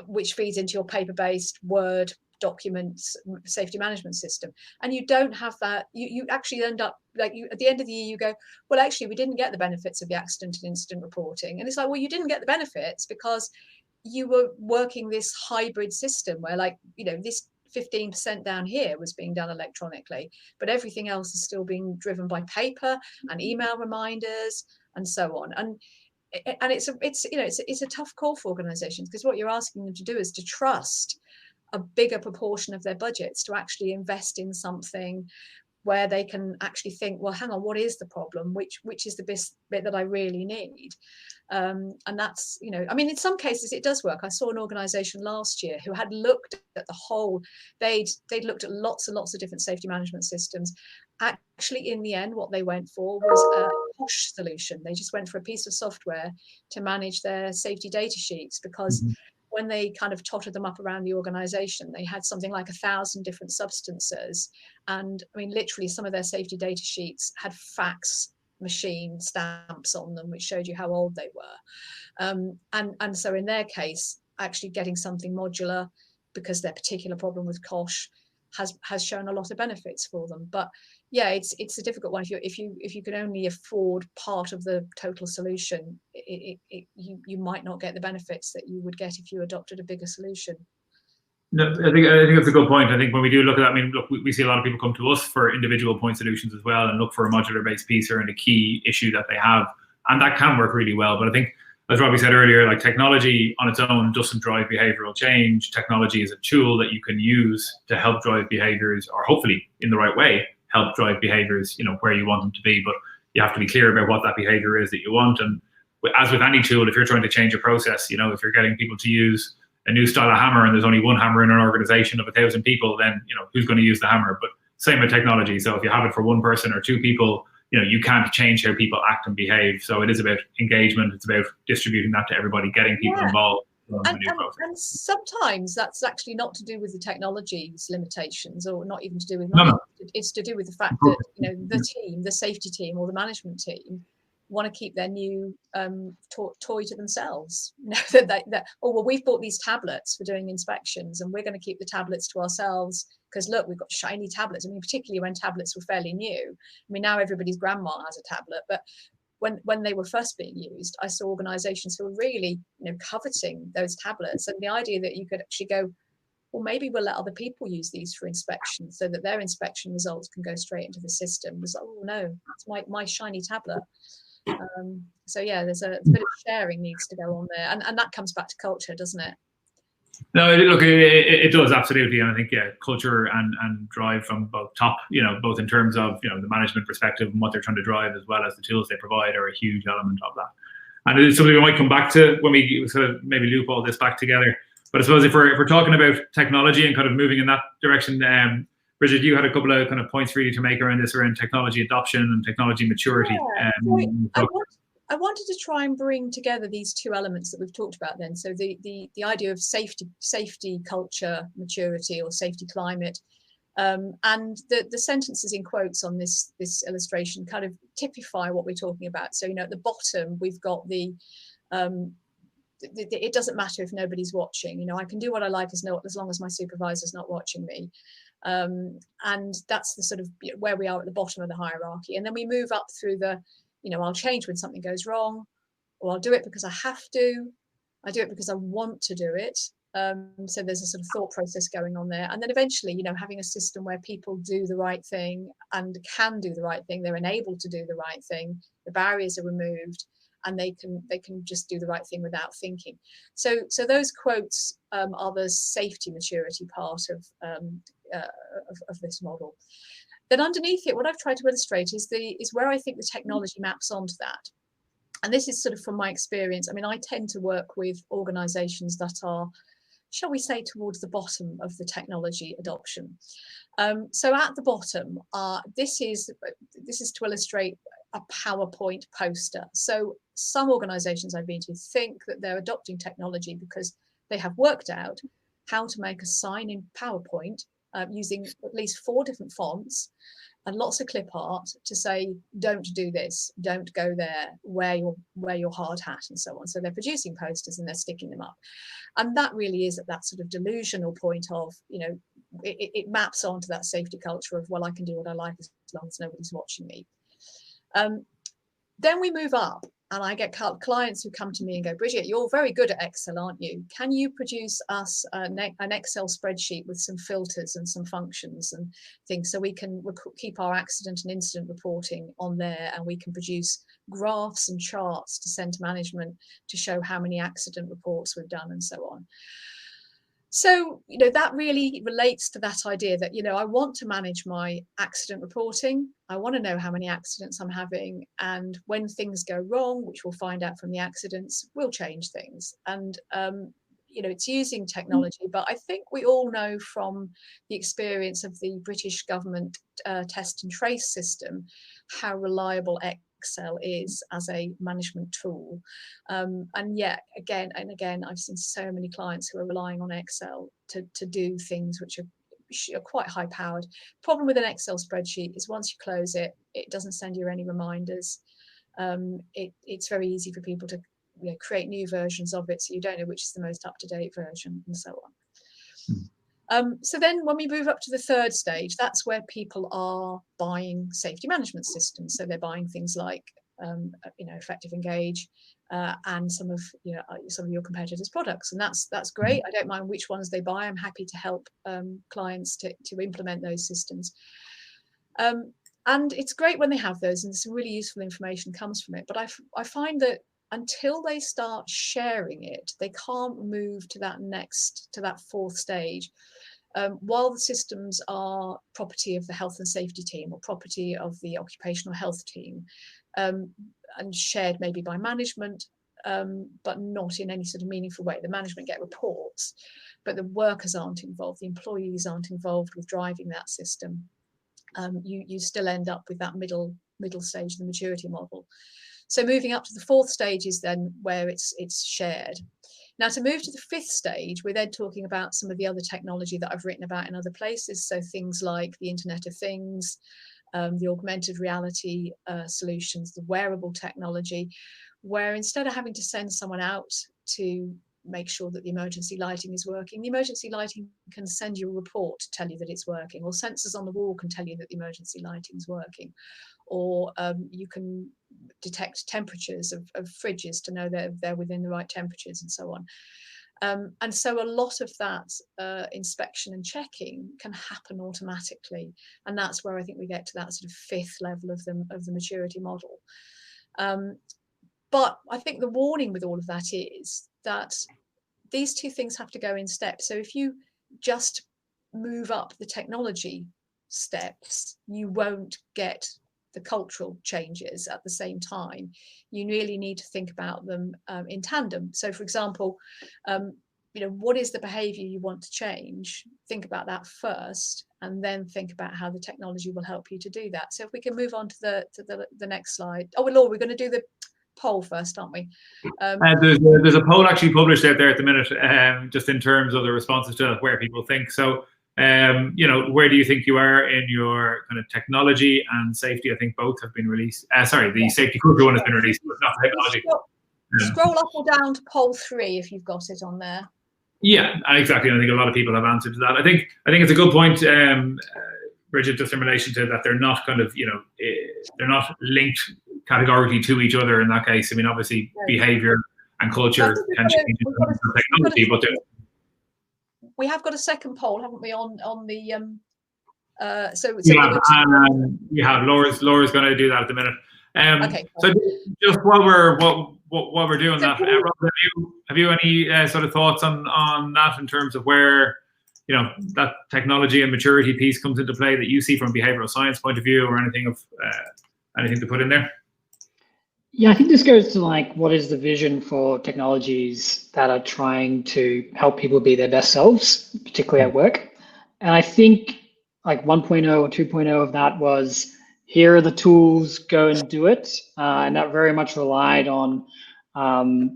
which feeds into your paper-based Word documents safety management system. And you don't have that. You actually end up, like, you at the end of the year, you go, well, actually, we didn't get the benefits of the accident and incident reporting. And it's like, well, you didn't get the benefits because you were working this hybrid system where, like, you know, this 15% down here was being done electronically, but everything else is still being driven by paper and email reminders and so on. And it's a tough call for organizations, because what you're asking them to do is to trust a bigger proportion of their budgets to actually invest in something where they can actually think, well, hang on, what is the problem? Which is the bit that I really need? And that's, you know, I mean, in some cases it does work. I saw an organization last year who had looked at the whole, they'd looked at lots and lots of different safety management systems. Actually, in the end, what they went for was a posh solution. They just went for a piece of software to manage their safety data sheets, because when they kind of totted them up around the organization, they had something like 1,000 different substances. And I mean, literally some of their safety data sheets had fax machine stamps on them, which showed you how old they were. And so in their case, actually getting something modular, because their particular problem with COSH has shown a lot of benefits for them. But yeah, it's a difficult one. If you can only afford part of the total solution, you might not get the benefits that you would get if you adopted a bigger solution. No, I think that's a good point. I think when we do look at that, I mean, look, we see a lot of people come to us for individual point solutions as well, and look for a modular-based piece around a key issue that they have, and that can work really well. But I think, as Robbie said earlier, like, technology on its own doesn't drive behavioural change. Technology is a tool that you can use to help drive behaviours, or hopefully in the right way, help drive behaviours, you know, where you want them to be. But you have to be clear about what that behaviour is that you want. And as with any tool, if you're trying to change a process, you know, if you're getting people to use a new style of hammer and there's only one hammer in an organization of 1,000 people, then, you know, who's going to use the hammer? But same with technology. So if you have it for one person or two people, you know, you can't change how people act and behave. So it is about engagement. It's about distributing that to everybody, getting people involved. And sometimes that's actually not to do with the technology's limitations, or not even to do with money. It's to do with the fact that, you know, the team, the safety team or the management team, want to keep their new toy to themselves. You know, that oh, well, we've bought these tablets for doing inspections, and we're going to keep the tablets to ourselves because, look, we've got shiny tablets. I mean, particularly when tablets were fairly new. I mean, now everybody's grandma has a tablet, but when they were first being used, I saw organizations who were really, you know, coveting those tablets. And the idea that you could actually go, well, maybe we'll let other people use these for inspection so that their inspection results can go straight into the system, was, oh no, it's my shiny tablet. So yeah, there's a bit of sharing needs to go on there, and that comes back to culture, doesn't it? No, look, it does, absolutely. And I think, yeah, culture and drive from both top, you know, both in terms of, you know, the management perspective and what they're trying to drive, as well as the tools they provide, are a huge element of that. And it is something we might come back to when we sort of maybe loop all this back together. But I suppose if we're talking about technology and kind of moving in that direction, Bridget, you had a couple of kind of points really to make around this, around technology adoption and technology maturity. Yeah, I wanted to try and bring together these two elements that we've talked about then. So the idea of safety culture maturity, or safety climate, And the sentences in quotes on this illustration kind of typify what we're talking about. So, at the bottom, we've got it doesn't matter if nobody's watching. I can do what I like as long as my supervisor's not watching me. And that's the sort of where we are at the bottom of the hierarchy. And then we move up through I'll change when something goes wrong, or I'll do it because I have to. I do it because I want to do it. So there's a sort of thought process going on there. And then eventually, having a system where people do the right thing and can do the right thing, they're enabled to do the right thing, the barriers are removed, and they can just do the right thing without thinking. So those quotes are the safety maturity part of this model. Then underneath it, what I've tried to illustrate is where I think the technology maps onto that. And this is sort of from my experience. I mean, I tend to work with organizations that are, shall we say, towards the bottom of the technology adoption. So at the bottom, this is to illustrate a PowerPoint poster. So some organizations I've been to think that they're adopting technology because they have worked out how to make a sign in PowerPoint using at least 4 different fonts and lots of clip art to say, don't do this, don't go there, wear your hard hat, and so on. So they're producing posters and they're sticking them up. And that really is at that sort of delusional point of, it maps onto that safety culture of, well, I can do what I like as long as nobody's watching me. Then we move up, and I get clients who come to me and go, Bridget, you're very good at Excel, aren't you? Can you produce us an Excel spreadsheet with some filters and some functions and things so we can keep our accident and incident reporting on there, and we can produce graphs and charts to send to management to show how many accident reports we've done and so on. So, that really relates to that idea that, I want to manage my accident reporting. I want to know how many accidents I'm having. And when things go wrong, which we'll find out from the accidents, we'll change things. And, it's using technology. But I think we all know from the experience of the British government test and trace system how reliable Excel is as a management tool. And yet, again and again, I've seen so many clients who are relying on Excel to do things which are quite high powered. Problem with an Excel spreadsheet is once you close it, it doesn't send you any reminders. It's very easy for people to create new versions of it, so you don't know which is the most up-to-date version, and so on. So then when we move up to the third stage, that's where people are buying safety management systems. So they're buying things like, Effective and Gage, and some of your competitors' products. And that's great. I don't mind which ones they buy. I'm happy to help clients to implement those systems. And it's great when they have those, and some really useful information comes from it. But I find that until they start sharing it, they can't move to that fourth stage. While the systems are property of the health and safety team or property of the occupational health team, and shared maybe by management, but not in any sort of meaningful way. The management get reports, but the workers aren't involved, the employees aren't involved with driving that system. You still end up with that middle stage of the maturity model. So moving up to the fourth stage is then where it's shared. Now, to move to the fifth stage, we're then talking about some of the other technology that I've written about in other places. So things like the Internet of Things, the augmented reality solutions, the wearable technology, where instead of having to send someone out to make sure that the emergency lighting is working, the emergency lighting can send you a report to tell you that it's working, or sensors on the wall can tell you that the emergency lighting is working, or you can detect temperatures of fridges to know they're within the right temperatures, and so on. And so a lot of that inspection and checking can happen automatically, and that's where I think we get to that sort of fifth level of the maturity model. But I think the warning with all of that is that these two things have to go in steps. So if you just move up the technology steps, you won't get the cultural changes at the same time. You really need to think about them in tandem. So for example, what is the behavior you want to change? Think about that first, and then think about how the technology will help you to do that. So if we can move on to the next slide. Oh, well, Laura, we're going to do the poll first, aren't we? There's a poll actually published out there at the minute, just in terms of the responses to where people think. So Where do you think you are in your kind of technology and safety? I think both have been released. The safety culture one has been released, but not technology. Scroll up or down to poll 3 if you've got it on there. Yeah, exactly. I think a lot of people have answered to that. I think it's a good point, Bridget, just in relation to that they're not kind of, they're not linked categorically to each other in that case. I mean, obviously, behaviour and culture can change in terms of technology, but we have got a second poll, haven't we, on the we have Laura's going to do that at the minute. Okay. So just while we're doing that, Rob, have you any sort of thoughts on that in terms of where that technology and maturity piece comes into play that you see from a behavioural science point of view, or anything to put in there? Yeah, I think this goes to like, what is the vision for technologies that are trying to help people be their best selves, particularly at work? And I think like 1.0 or 2.0 of that was, here are the tools, go and do it. And that very much relied on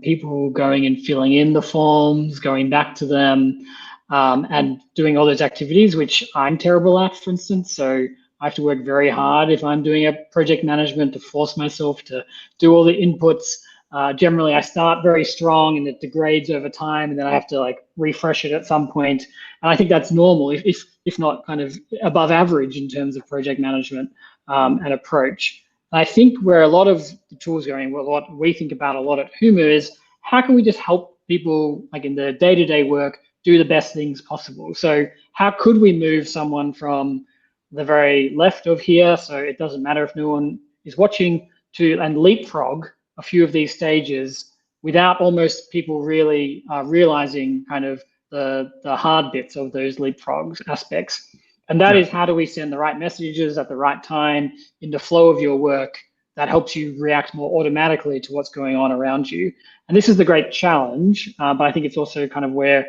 people going and filling in the forms, going back to them, and doing all those activities, which I'm terrible at, for instance. So I have to work very hard if I'm doing a project management to force myself to do all the inputs. Generally, I start very strong and it degrades over time, and then I have to like refresh it at some point. And I think that's normal, if not kind of above average in terms of project management and approach. And I think where a lot of the tools going, what we think about a lot at Humu is, how can we just help people like in their day-to-day work do the best things possible? So how could we move someone from the very left of here, so it doesn't matter if no one is watching, and leapfrog a few of these stages without almost people really realizing kind of the hard bits of those leapfrog aspects. And that is, how do we send the right messages at the right time in the flow of your work that helps you react more automatically to what's going on around you? And this is the great challenge, but I think it's also kind of where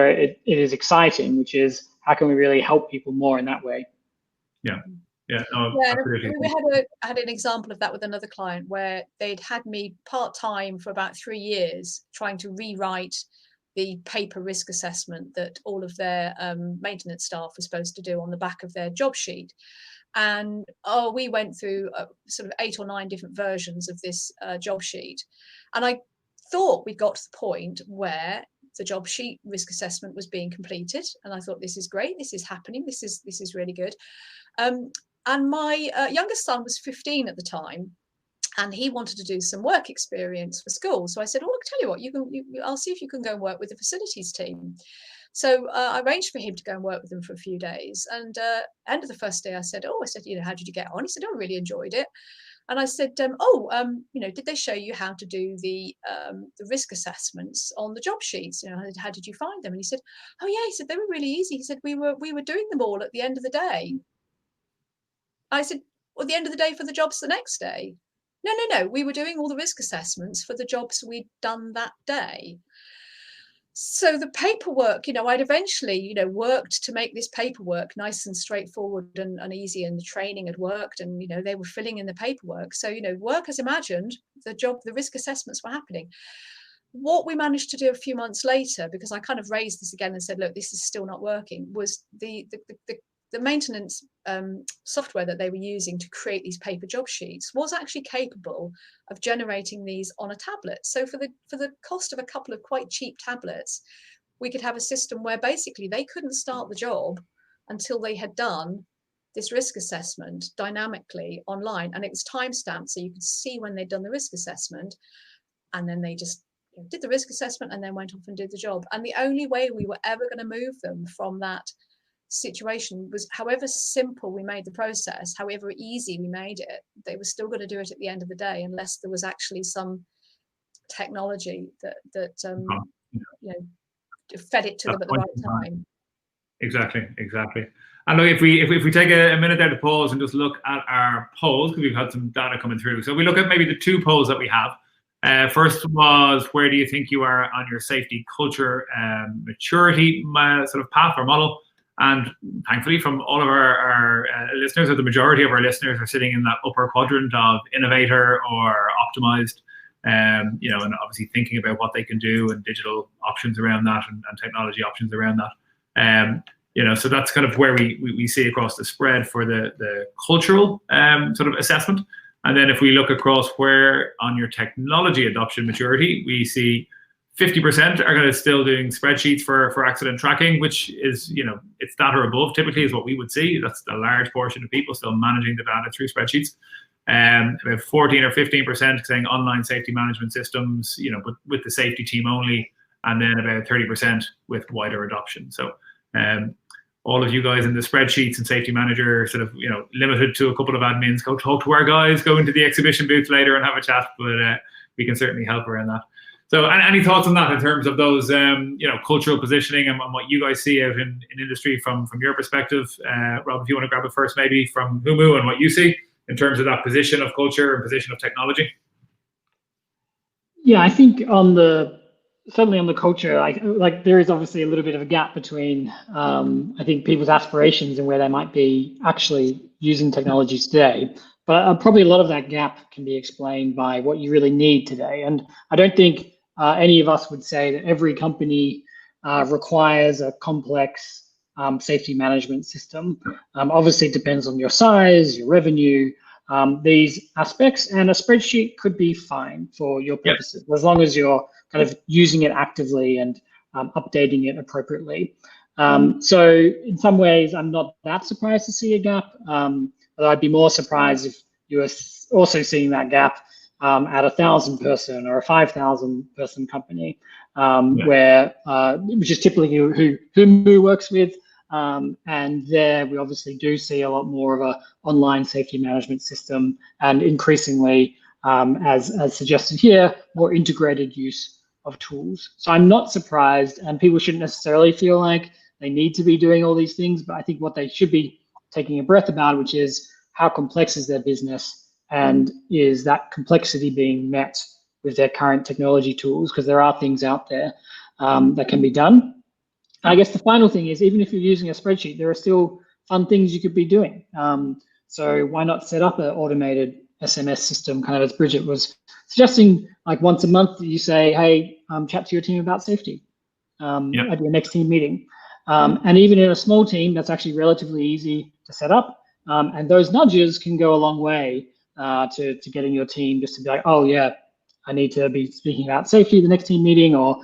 it is exciting, which is, how can we really help people more in that way? Absolutely. We had an example of that with another client where they'd had me part-time for about 3 years trying to rewrite the paper risk assessment that all of their maintenance staff were supposed to do on the back of their job sheet. And we went through sort of 8 or 9 different versions of this job sheet. And I thought we got to the point where the job sheet risk assessment was being completed. And I thought, this is great, this is happening, this is really good. And my youngest son was 15 at the time, and he wanted to do some work experience for school. So I said, well, I'll tell you what, I'll see if you can go and work with the facilities team. So I arranged for him to go and work with them for a few days. And end of the first day, I said, how did you get on? He said, I really enjoyed it. And I said, did they show you how to do the risk assessments on the job sheets? How did you find them? And he said, oh yeah, he said, they were really easy. He said, we were doing them all at the end of the day. I said, well, the end of the day for the jobs the next day? No, we were doing all the risk assessments for the jobs we'd done that day. So the paperwork, I'd eventually, worked to make this paperwork nice and straightforward and easy, and the training had worked, and, they were filling in the paperwork. So, work as imagined, the risk assessments were happening. What we managed to do a few months later, because I kind of raised this again and said, look, this is still not working, was the maintenance software that they were using to create these paper job sheets was actually capable of generating these on a tablet. So for the cost of a couple of quite cheap tablets, we could have a system where basically they couldn't start the job until they had done this risk assessment dynamically online, and it was timestamped, so you could see when they'd done the risk assessment, and then they just did the risk assessment and then went off and did the job. And the only way we were ever going to move them from that situation was, however simple we made the process, however easy we made it, they were still going to do it at the end of the day, unless there was actually some technology that fed it to them at the right time. Exactly. And look, if we take a minute there to pause and just look at our polls, because we've had some data coming through. So we look at maybe the 2 polls that we have. First was, where do you think you are on your safety culture maturity sort of path or model? And thankfully, from all of our listeners, or the majority of our listeners, are sitting in that upper quadrant of innovator or optimized, and obviously thinking about what they can do and digital options around that and technology options around that. So that's kind of where we see across the spread for the cultural sort of assessment. And then if we look across where on your technology adoption maturity, we see 50% are kind of still doing spreadsheets for accident tracking, which is, it's that or above typically is what we would see. That's the large portion of people still managing the data through spreadsheets. About 14 or 15% saying online safety management systems, but with the safety team only, and then about 30% with wider adoption. So all of you guys in the spreadsheets and safety manager sort of, limited to a couple of admins, go talk to our guys, go into the exhibition booth later and have a chat, but we can certainly help around that. So any thoughts on that in terms of those, cultural positioning and what you guys see out in industry from your perspective? Rob, if you want to grab it first, maybe from Humu and what you see in terms of that position of culture and position of technology. Yeah, I think certainly on the culture, like there is obviously a little bit of a gap between, I think, people's aspirations and where they might be actually using technology today. But probably a lot of that gap can be explained by what you really need today. And I don't think any of us would say that every company requires a complex safety management system. Obviously, it depends on your size, your revenue, these aspects, and a spreadsheet could be fine for your purposes, as long as you're kind of using it actively and updating it appropriately. So in some ways, I'm not that surprised to see a gap, but I'd be more surprised if you were also seeing that gap at 1,000 person or a 5,000 person company, where which is typically who Humu works with. And there we obviously do see a lot more of a online safety management system, and increasingly, as suggested here, more integrated use of tools. So I'm not surprised, and people shouldn't necessarily feel like they need to be doing all these things, but I think what they should be taking a breath about, which is how complex is their business, and is that complexity being met with their current technology tools, because there are things out there that can be done. I guess the final thing is, even if you're using a spreadsheet, there are still fun things you could be doing. So why not set up an automated SMS system, kind of as Bridget was suggesting, like once a month you say, hey, chat to your team about safety at your next team meeting. And even in a small team, that's actually relatively easy to set up. And those nudges can go a long way to getting your team just to be like, oh yeah, I need to be speaking about safety at the next team meeting, or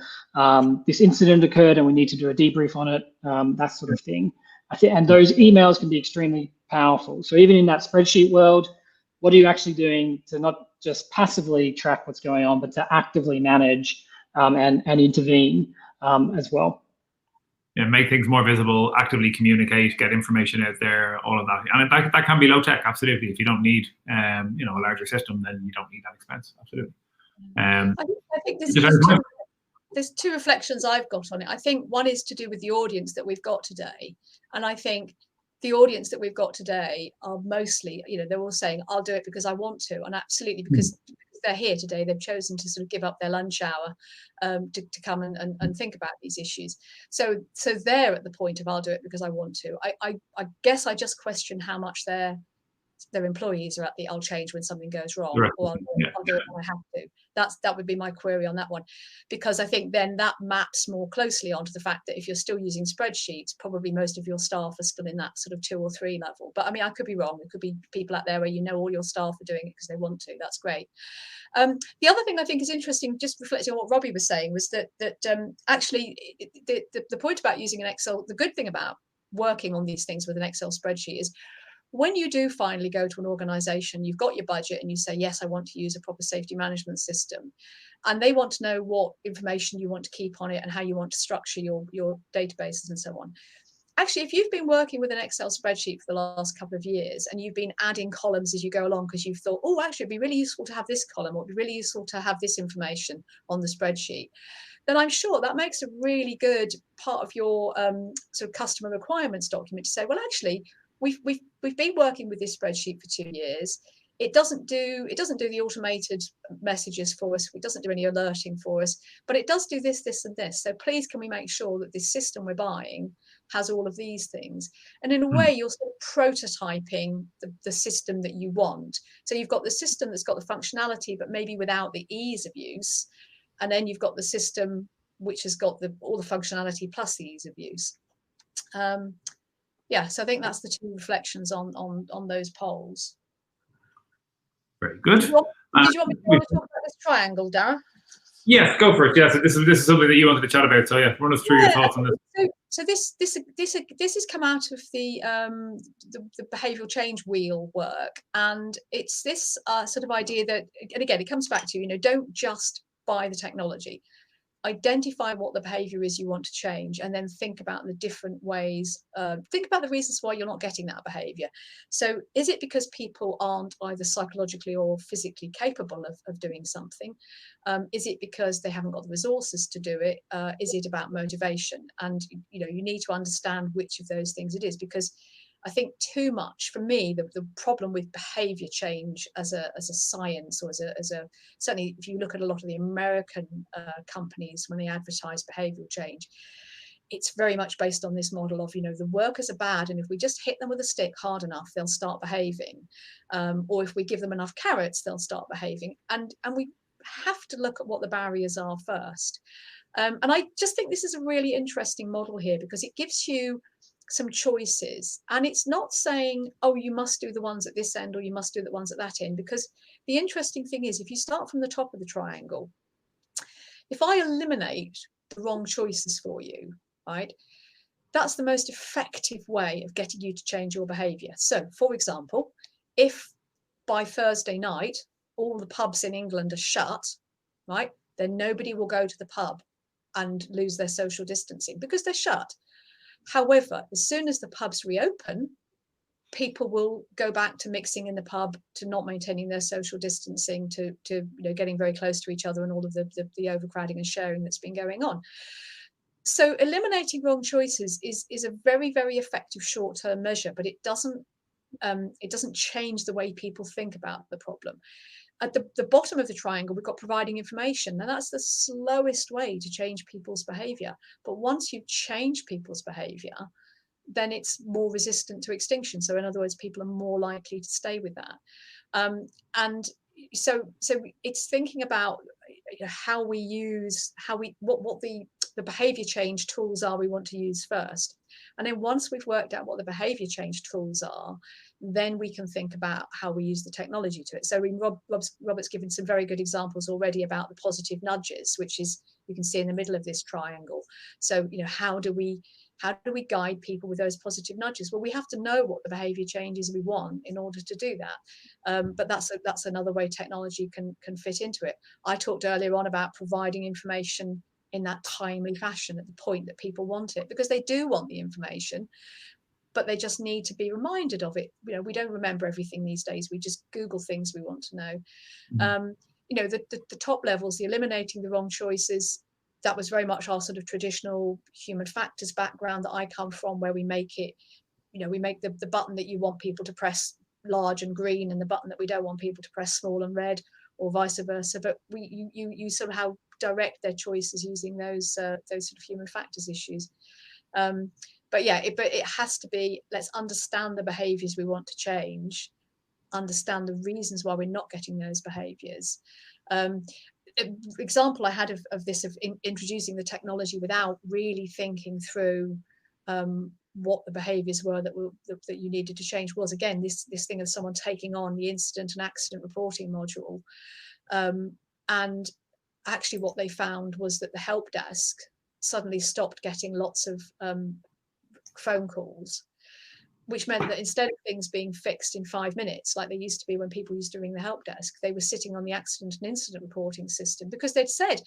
this incident occurred and we need to do a debrief on it, that sort of thing. And those emails can be extremely powerful. So even in that spreadsheet world, what are you actually doing to not just passively track what's going on, but to actively manage and intervene as well? Yeah, make things more visible, actively communicate, get information out there, all of that. And that can be low tech, absolutely. If you don't need, a larger system, then you don't need that expense, absolutely. I think there's two reflections I've got on it. I think one is to do with the audience that we've got today. And I think the audience that we've got today are mostly, they're all saying, I'll do it because I want to. And absolutely, because they're here today, they've chosen to sort of give up their lunch hour to come and think about these issues. So they're at the point of I'll do it because I want to. I guess I just question how much their employees are at the I'll change when something goes wrong, or I'll do it when I have to. That would be my query on that one, because I think then that maps more closely onto the fact that if you're still using spreadsheets, probably most of your staff are still in that sort of 2 or 3 level. But I mean, I could be wrong. There could be people out there where all your staff are doing it because they want to. That's great. The other thing I think is interesting, just reflecting on what Robbie was saying, was that actually the point about using an Excel, the good thing about working on these things with an Excel spreadsheet is, when you do finally go to an organization, you've got your budget and you say, yes, I want to use a proper safety management system, and they want to know what information you want to keep on it and how you want to structure your databases and so on. Actually, if you've been working with an Excel spreadsheet for the last couple of years and you've been adding columns as you go along because you've thought, oh, actually, it'd be really useful to have this column, or it'd be really useful to have this information on the spreadsheet, then I'm sure that makes a really good part of your sort of customer requirements document to say, well, actually, we've been working with this spreadsheet for 2 years. It doesn't do the automated messages for us. It doesn't do any alerting for us, but it does do this, this, and this. So please, can we make sure that this system we're buying has all of these things? And in a way, you're sort of prototyping the system that you want. So you've got the system that's got the functionality, but maybe without the ease of use. And then you've got the system which has got all the functionality plus the ease of use. Yeah, so I think that's the two reflections on those polls. Very good. Did you want me to talk about this triangle, Darren? Yes, go for it. Yeah, so this is something that you wanted to chat about. So yeah, run us through your thoughts on this. So this has come out of the behavioural change wheel work, and it's this sort of idea that, and again, it comes back to, don't just buy the technology. Identify what the behavior is you want to change, and then think about the different ways, think about the reasons why you're not getting that behavior. So is it because people aren't either psychologically or physically capable of doing something? Is it because they haven't got the resources to do it? Is it about motivation? And you need to understand which of those things it is, because I think too much, for me, the problem with behaviour change as a science, or as a certainly if you look at a lot of the American companies when they advertise behavioural change, it's very much based on this model of, the workers are bad, and if we just hit them with a stick hard enough, they'll start behaving, or if we give them enough carrots, they'll start behaving. And we have to look at what the barriers are first. And I just think this is a really interesting model here, because it gives you some choices, and it's not saying, oh, you must do the ones at this end or you must do the ones at that end, because the interesting thing is, if you start from the top of the triangle, if I eliminate the wrong choices for you, right, that's the most effective way of getting you to change your behavior. So for example, if by Thursday night all the pubs in England are shut, right, then nobody will go to the pub and lose their social distancing because they're shut. However, as soon as the pubs reopen, people will go back to mixing in the pub, to not maintaining their social distancing, to getting very close to each other, and all of the overcrowding and sharing that's been going on. So eliminating wrong choices is a very, very effective short-term measure, but it doesn't change the way people think about the problem. At the bottom of the triangle, we've got providing information, and that's the slowest way to change people's behaviour. But once you've changed people's behaviour, then it's more resistant to extinction. So in other words, people are more likely to stay with that. And so it's thinking about how we use, what the behaviour change tools are we want to use first. And then once we've worked out what the behaviour change tools are, then we can think about how we use the technology to it. So Robert's given some very good examples already about the positive nudges, which is, you can see in the middle of this triangle. So, how do we guide people with those positive nudges? Well, we have to know what the behaviour changes we want in order to do that. But that's another way technology can fit into it. I talked earlier on about providing information in that timely fashion at the point that people want it, because they do want the information, but they just need to be reminded of it. We don't remember everything these days. We just Google things we want to know. The top levels, the eliminating the wrong choices, that was very much our sort of traditional human factors background that I come from, where we make it, we make the button that you want people to press large and green, and the button that we don't want people to press small and red, or vice versa. But you somehow direct their choices using those sort of human factors issues. But it has to be, let's understand the behaviours we want to change, understand the reasons why we're not getting those behaviours. Example I had of this, of introducing the technology without really thinking through what the behaviours were that you needed to change, was again this thing of someone taking on the incident and accident reporting module, and actually what they found was that the help desk suddenly stopped getting lots of phone calls, which meant that instead of things being fixed in 5 minutes, like they used to be when people used to ring the help desk, they were sitting on the accident and incident reporting system, because they'd said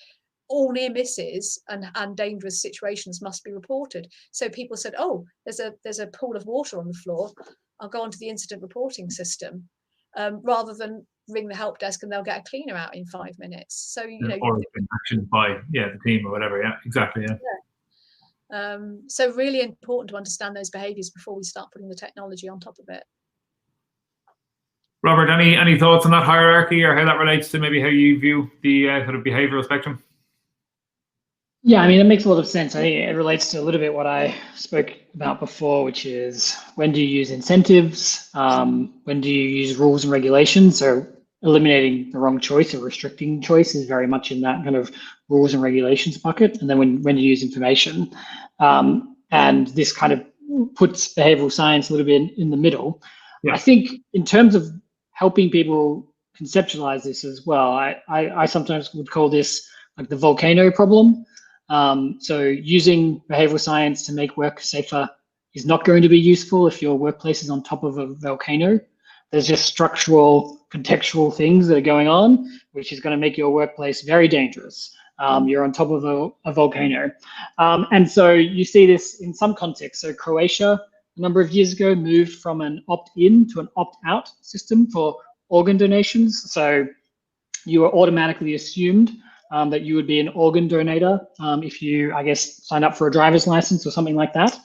all near misses and dangerous situations must be reported. So people said, oh, there's a pool of water on the floor, I'll go onto the incident reporting system, rather than ring the help desk and they'll get a cleaner out in 5 minutes. So or action by the team or whatever. Yeah, exactly. Yeah. So really important to understand those behaviours before we start putting the technology on top of it. Robert, any thoughts on that hierarchy, or how that relates to maybe how you view the sort of behavioural spectrum? Yeah, I mean, it makes a lot of sense. I think it relates to a little bit what I spoke about before, which is, when do you use incentives? When do you use rules and regulations? So eliminating the wrong choice or restricting choice is very much in that kind of rules and regulations bucket. And then when you use information, and this kind of puts behavioral science a little bit in the middle. Yeah. I think in terms of helping people conceptualize this as well, I sometimes would call this like the volcano problem. So using behavioral science to make work safer is not going to be useful if your workplace is on top of a volcano. There's just structural, contextual things that are going on, which is going to make your workplace very dangerous. You're on top of a volcano. And so you see this in some contexts. So Croatia, a number of years ago, moved from an opt-in to an opt-out system for organ donations. So you were automatically assumed that you would be an organ donor if you, I guess, signed up for a driver's license or something like that.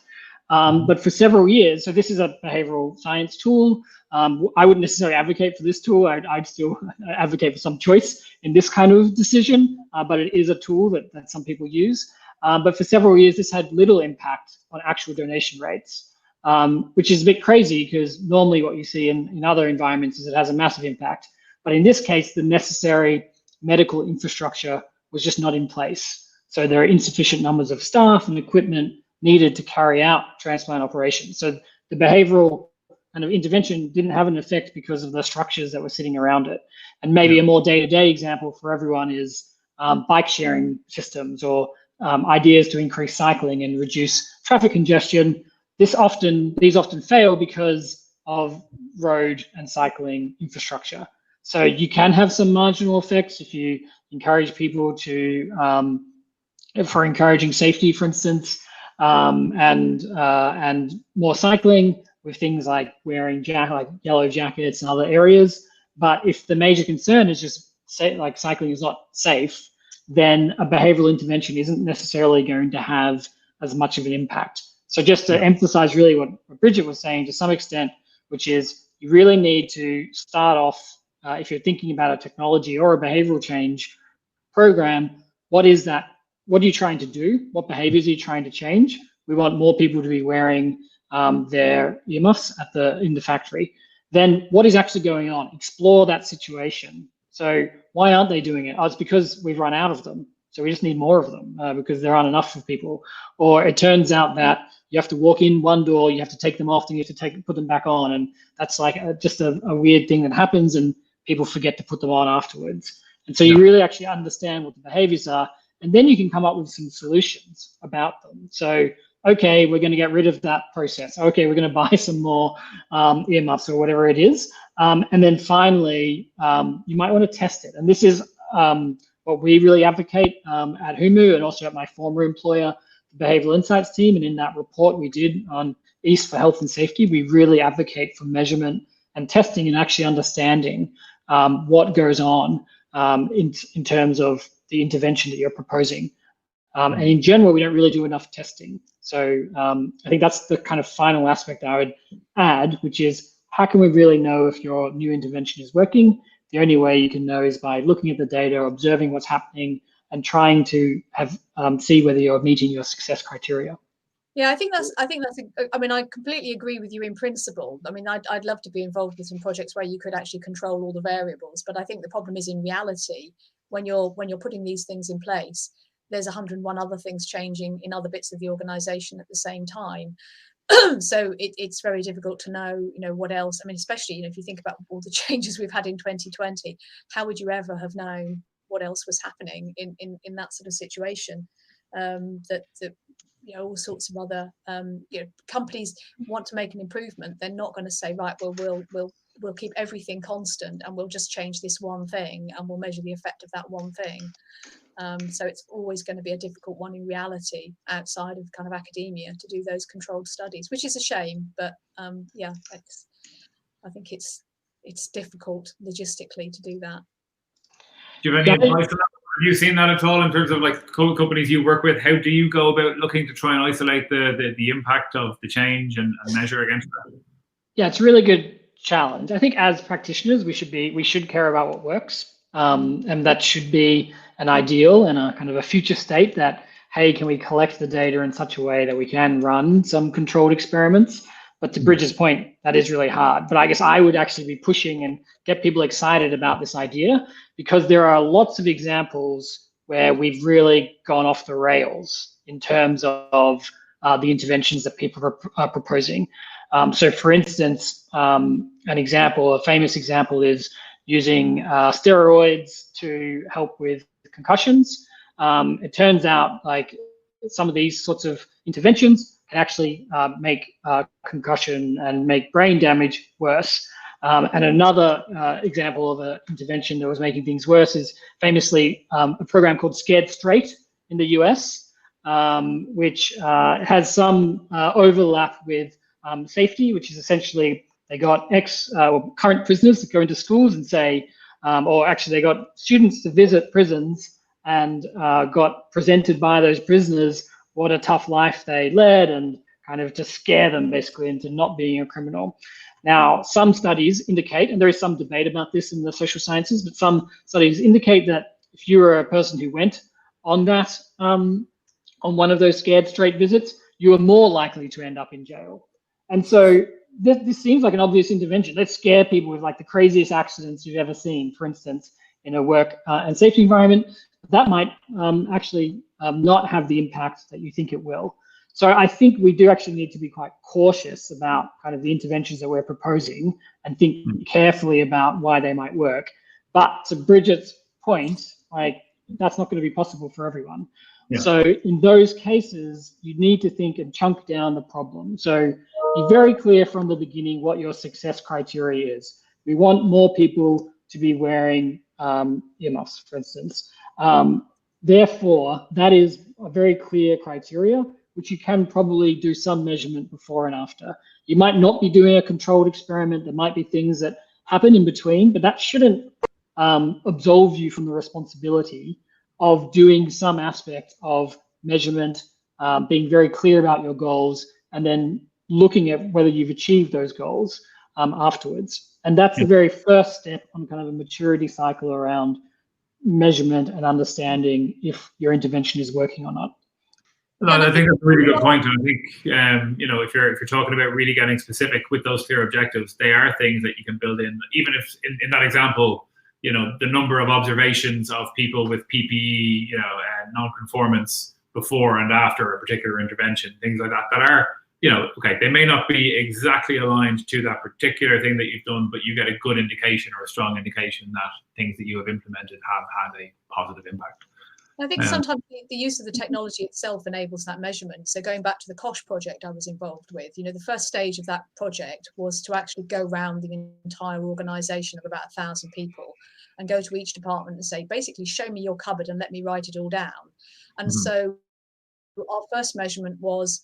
But for several years, so this is a behavioral science tool. I wouldn't necessarily advocate for this tool. I'd still advocate for some choice in this kind of decision, but it is a tool that some people use. But for several years, this had little impact on actual donation rates, which is a bit crazy because normally what you see in other environments is it has a massive impact. But in this case, the necessary medical infrastructure was just not in place. So there are insufficient numbers of staff and equipment needed to carry out transplant operations. So the behavioral kind of intervention didn't have an effect because of the structures that were sitting around it. And maybe a more day-to-day example for everyone is bike sharing systems or ideas to increase cycling and reduce traffic congestion. These often fail because of road and cycling infrastructure. So you can have some marginal effects if you encourage people to, for encouraging safety, for instance, and more cycling with things like wearing like yellow jackets and other areas. But if the major concern is just like cycling is not safe, then a behavioral intervention isn't necessarily going to have as much of an impact. So just to emphasize really what Bridget was saying to some extent, which is you really need to start off, if you're thinking about a technology or a behavioral change program, what is that? What are you trying to do? What behaviors are you trying to change? We want more people to be wearing their earmuffs in the factory. Then what is actually going on? Explore that situation. So why aren't they doing it? Oh, it's because we've run out of them. So we just need more of them because there aren't enough of people. Or it turns out that you have to walk in one door, you have to take them off, and you have to put them back on. And that's like just a weird thing that happens and people forget to put them on afterwards. And so you really actually understand what the behaviors are, and then you can come up with some solutions about them. So, okay, we're going to get rid of that process. Okay, we're going to buy some more earmuffs or whatever it is. And then finally, you might want to test it. And this is what we really advocate at Humu and also at my former employer, the Behavioural Insights team. And in that report we did on EAST for health and safety, we really advocate for measurement and testing and actually understanding what goes on in terms of the intervention that you're proposing. And in general, we don't really do enough testing. So I think that's the kind of final aspect I would add, which is how can we really know if your new intervention is working? The only way you can know is by looking at the data, observing what's happening, and trying to have see whether you're meeting your success criteria. Yeah, I mean, I completely agree with you in principle. I mean, I'd love to be involved with some projects where you could actually control all the variables, but I think the problem is in reality, when you're putting these things in place, there's 101 other things changing in other bits of the organization at the same time. So it's very difficult to know, what else. I mean, especially, if you think about all the changes we've had in 2020, how would you ever have known what else was happening in that sort of situation? All sorts of other companies want to make an improvement. They're not going to say, right, well, we'll keep everything constant and we'll just change this one thing and we'll measure the effect of that one thing. So it's always going to be a difficult one in reality outside of kind of academia to do those controlled studies, which is a shame. But I think it's difficult logistically to do that. Do you have any advice on that? Have you seen that at all in terms of like companies you work with? How do you go about looking to try and isolate the impact of the change and measure against that? Yeah, it's a really good challenge. I think as practitioners, we should care about what works. And that should be an ideal and a kind of a future state that, hey, can we collect the data in such a way that we can run some controlled experiments? But to Bridget's point, that is really hard. But I guess I would actually be pushing and get people excited about this idea because there are lots of examples where we've really gone off the rails in terms of the interventions that people are proposing. So for instance, a famous example is using steroids to help with concussions. It turns out like some of these sorts of interventions can actually make concussion and make brain damage worse. And another example of an intervention that was making things worse is famously a program called Scared Straight in the US, which has some overlap with safety, which is essentially they got current prisoners to go into schools and say, or actually they got students to visit prisons and got presented by those prisoners what a tough life they led and kind of to scare them basically into not being a criminal. Now, some studies indicate, and there is some debate about this in the social sciences, but some studies indicate that if you were a person who went on that, on one of those Scared Straight visits, you are more likely to end up in jail. And so this seems like an obvious intervention. Let's scare people with like the craziest accidents you've ever seen, for instance, in a work and safety environment. That might actually not have the impact that you think it will. So I think we do actually need to be quite cautious about kind of the interventions that we're proposing and think carefully about why they might work. But to Bridget's point, like that's not going to be possible for everyone. Yeah. So in those cases, you need to think and chunk down the problem. So be very clear from the beginning what your success criteria is. We want more people to be wearing earmuffs, for instance. Therefore, that is a very clear criteria, which you can probably do some measurement before and after. You might not be doing a controlled experiment. There might be things that happen in between, but that shouldn't absolve you from the responsibility of doing some aspect of measurement, being very clear about your goals, and then looking at whether you've achieved those goals afterwards. And that's the very first step on kind of a maturity cycle around measurement and understanding if your intervention is working or not. No, I think that's a really good point. And I think you know, if you're talking about really getting specific with those clear objectives, they are things that you can build in. Even if in that example, you know, the number of observations of people with PPE, you know, non-conformance before and after a particular intervention, things like that, that are, you know, okay, they may not be exactly aligned to that particular thing that you've done, but you get a good indication or a strong indication that things that you have implemented have had a positive impact. I think sometimes the use of the technology itself enables that measurement. So going back to the COSH project I was involved with, you know, the first stage of that project was to actually go around the entire organisation of about 1,000 people and go to each department and say, basically, show me your cupboard and let me write it all down. And so our first measurement was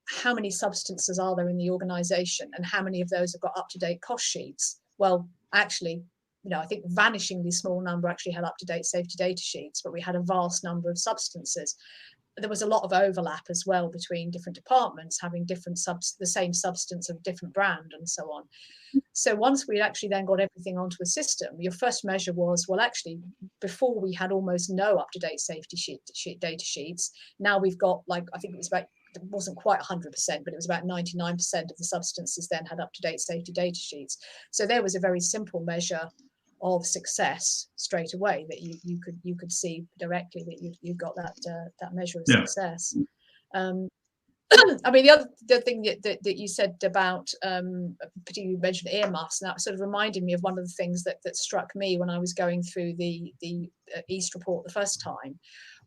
how many substances are there in the organisation and how many of those have got up-to-date cost sheets? Well, actually, you know, I think vanishingly small number actually had up-to-date safety data sheets, but we had a vast number of substances. There was a lot of overlap as well between different departments having different the same substance of different brand and so on. So once we actually then got everything onto a system, your first measure was, well, actually, before we had almost no up-to-date safety data sheets. Now we've got, like, I think it was about, it wasn't quite 100%, but it was about 99% of the substances then had up-to-date safety data sheets. So there was a very simple measure of success straight away that you could see directly that you got that measure of success. I mean, the other thing that you said about, particularly you mentioned earmuffs, and that sort of reminded me of one of the things that struck me when I was going through the East report the first time,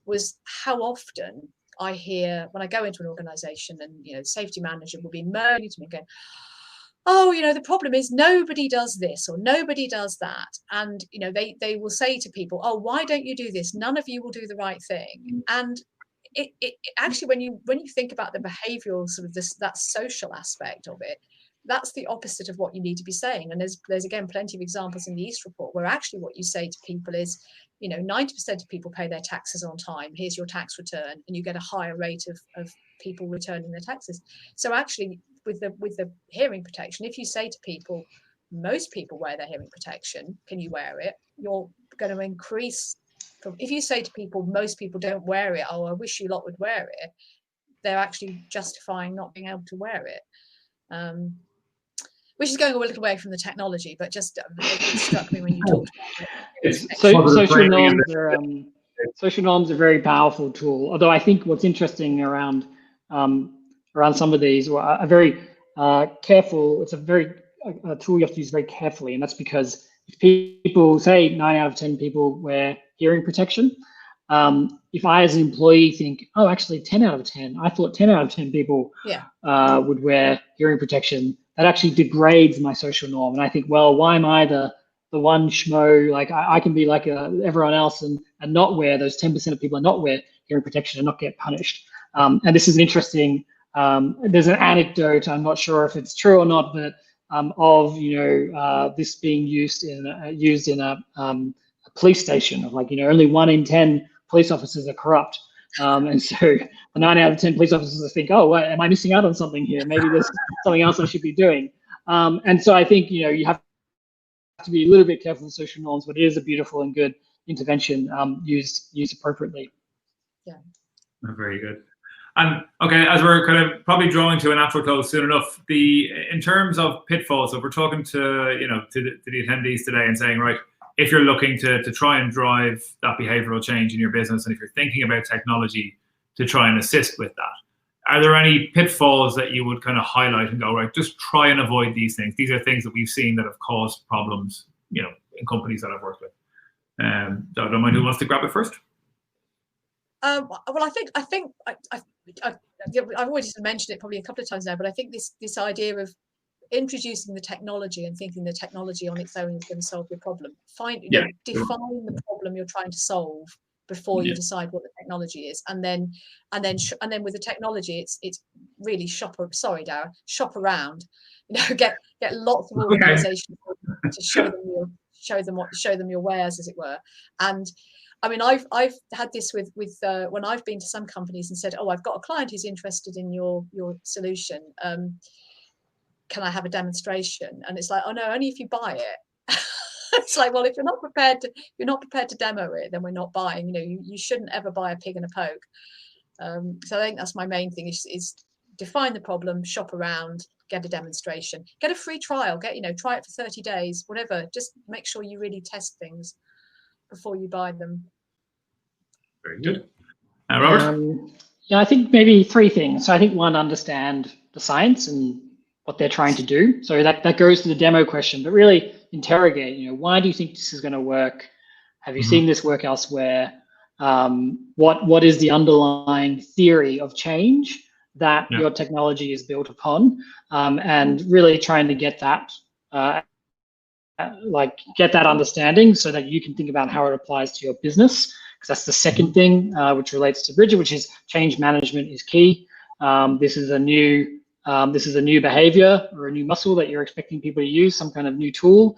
was how often I hear when I go into an organisation and, you know, the safety manager will be moaning to me again, oh, you know, the problem is nobody does this or nobody does that. And, you know, they will say to people, oh, why don't you do this? None of you will do the right thing. And it actually, when you think about the behavioural sort of that social aspect of it, that's the opposite of what you need to be saying. And there's again plenty of examples in the East report where actually what you say to people is, you know, 90% of people pay their taxes on time. Here's your tax return, and you get a higher rate of people returning their taxes. So actually, with the hearing protection, if you say to people, most people wear their hearing protection, can you wear it? You're going to increase. If you say to people, most people don't wear it, oh, I wish you lot would wear it, they're actually justifying not being able to wear it. Which is going a little away from the technology, but just it struck me when you talked about it. Social norms are a very powerful tool. Although I think what's interesting around around some of these are very careful. It's a tool you have to use very carefully, and that's because if people say 9 out of 10 people wear hearing protection, if I as an employee think, oh, actually 10 out of 10, I thought 10 out of 10 people would wear hearing protection, that actually degrades my social norm. And I think, well, why am I the one schmo? Like I can be like everyone else and not wear, those 10% of people and not wear hearing protection and not get punished. And this is an interesting, there's an anecdote, I'm not sure if it's true or not, but of this being used in a police station of like, only 1 in 10 police officers are corrupt. And so the 9 out of 10 police officers think, oh, what, am I missing out on something here? Maybe there's something else I should be doing. And so I think, you have to be a little bit careful with social norms, but it is a beautiful and good intervention used appropriately. Yeah. Very good. And okay, as we're kind of probably drawing to a natural close soon enough, in terms of pitfalls, if we're talking to the attendees today and saying, right, if you're looking to try and drive that behavioral change in your business, and if you're thinking about technology to try and assist with that, are there any pitfalls that you would kind of highlight and go, right, just try and avoid these things? These are things that we've seen that have caused problems, in companies that I've worked with. I don't mind who wants to grab it first. Well, I think I've already mentioned it probably a couple of times now, but I think this idea of introducing the technology and thinking the technology on its own is going to solve your problem. Define the problem you're trying to solve before you decide what the technology is, and then with the technology, it's really shop around. Get lots of organisations to show them your wares, as it were. And I mean, I've had this with when I've been to some companies and said, oh, I've got a client who's interested in your solution. Can I have a demonstration? And it's like, oh no, only if you buy it. It's like, well, if you're not prepared to demo it, then we're not buying. You shouldn't ever buy a pig in a poke. So I think that's my main thing is define the problem, shop around, get a demonstration, get a free trial, try it for 30 days, whatever. Just make sure you really test things before you buy them. Very good. Robert? I think maybe 3 things. So I think 1, understand the science and what they're trying to do. So that goes to the demo question, but really interrogate, why do you think this is going to work? Have you seen this work elsewhere? What is the underlying theory of change that your technology is built upon? And really trying to get that understanding so that you can think about how it applies to your business. Because that's the second thing, which relates to Bridget, which is change management is key. This is a new behavior or a new muscle that you're expecting people to use, some kind of new tool.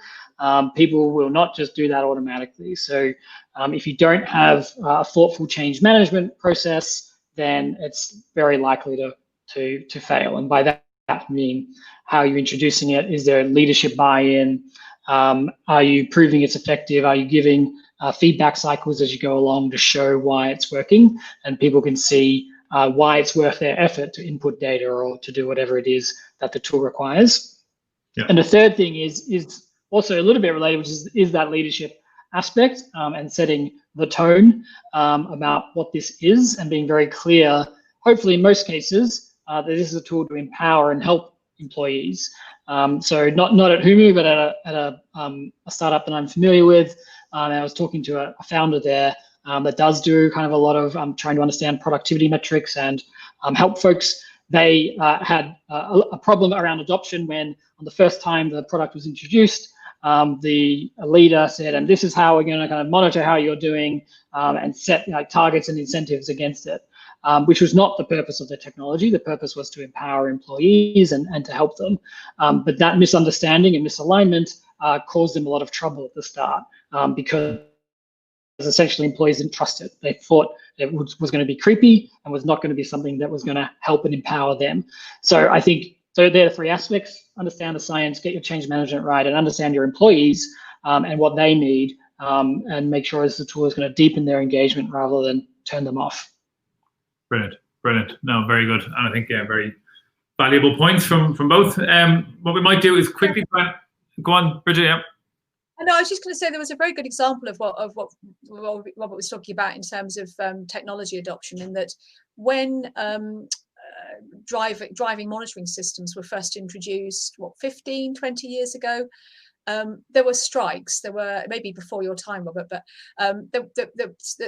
People will not just do that automatically. So if you don't have a thoughtful change management process, then it's very likely to fail. And by that I mean, how are you introducing it? Is there leadership buy-in? Are you proving it's effective? Are you giving feedback cycles as you go along to show why it's working, and people can see why it's worth their effort to input data or to do whatever it is that the tool requires. And the third thing is also a little bit related, which is that leadership aspect, and setting the tone about what this is and being very clear, hopefully in most cases, that this is a tool to empower and help employees. So not at Humu, but at a startup that I'm familiar with. And I was talking to a founder there that does do kind of a lot of trying to understand productivity metrics and help folks. They had a problem around adoption when on the first time the product was introduced, the leader said, and this is how we're going to kind of monitor how you're doing and set targets and incentives against it, which was not the purpose of the technology. The purpose was to empower employees and to help them. But that misunderstanding and misalignment caused them a lot of trouble at the start because essentially employees didn't trust it. They thought it was going to be creepy and was not going to be something that was going to help and empower them. So I think, so there are 3 aspects: understand the science, get your change management right, and understand your employees and what they need, and make sure the tool is going to deepen their engagement rather than turn them off. Brilliant. No, very good. And I think, very valuable points from both. What we might do is quickly go on, Bridget. Yeah. No, I was just going to say there was a very good example of what Robert was talking about in terms of technology adoption, in that when driving monitoring systems were first introduced, what, 15, 20 years ago. There were strikes. There were, maybe before your time, Robert, but a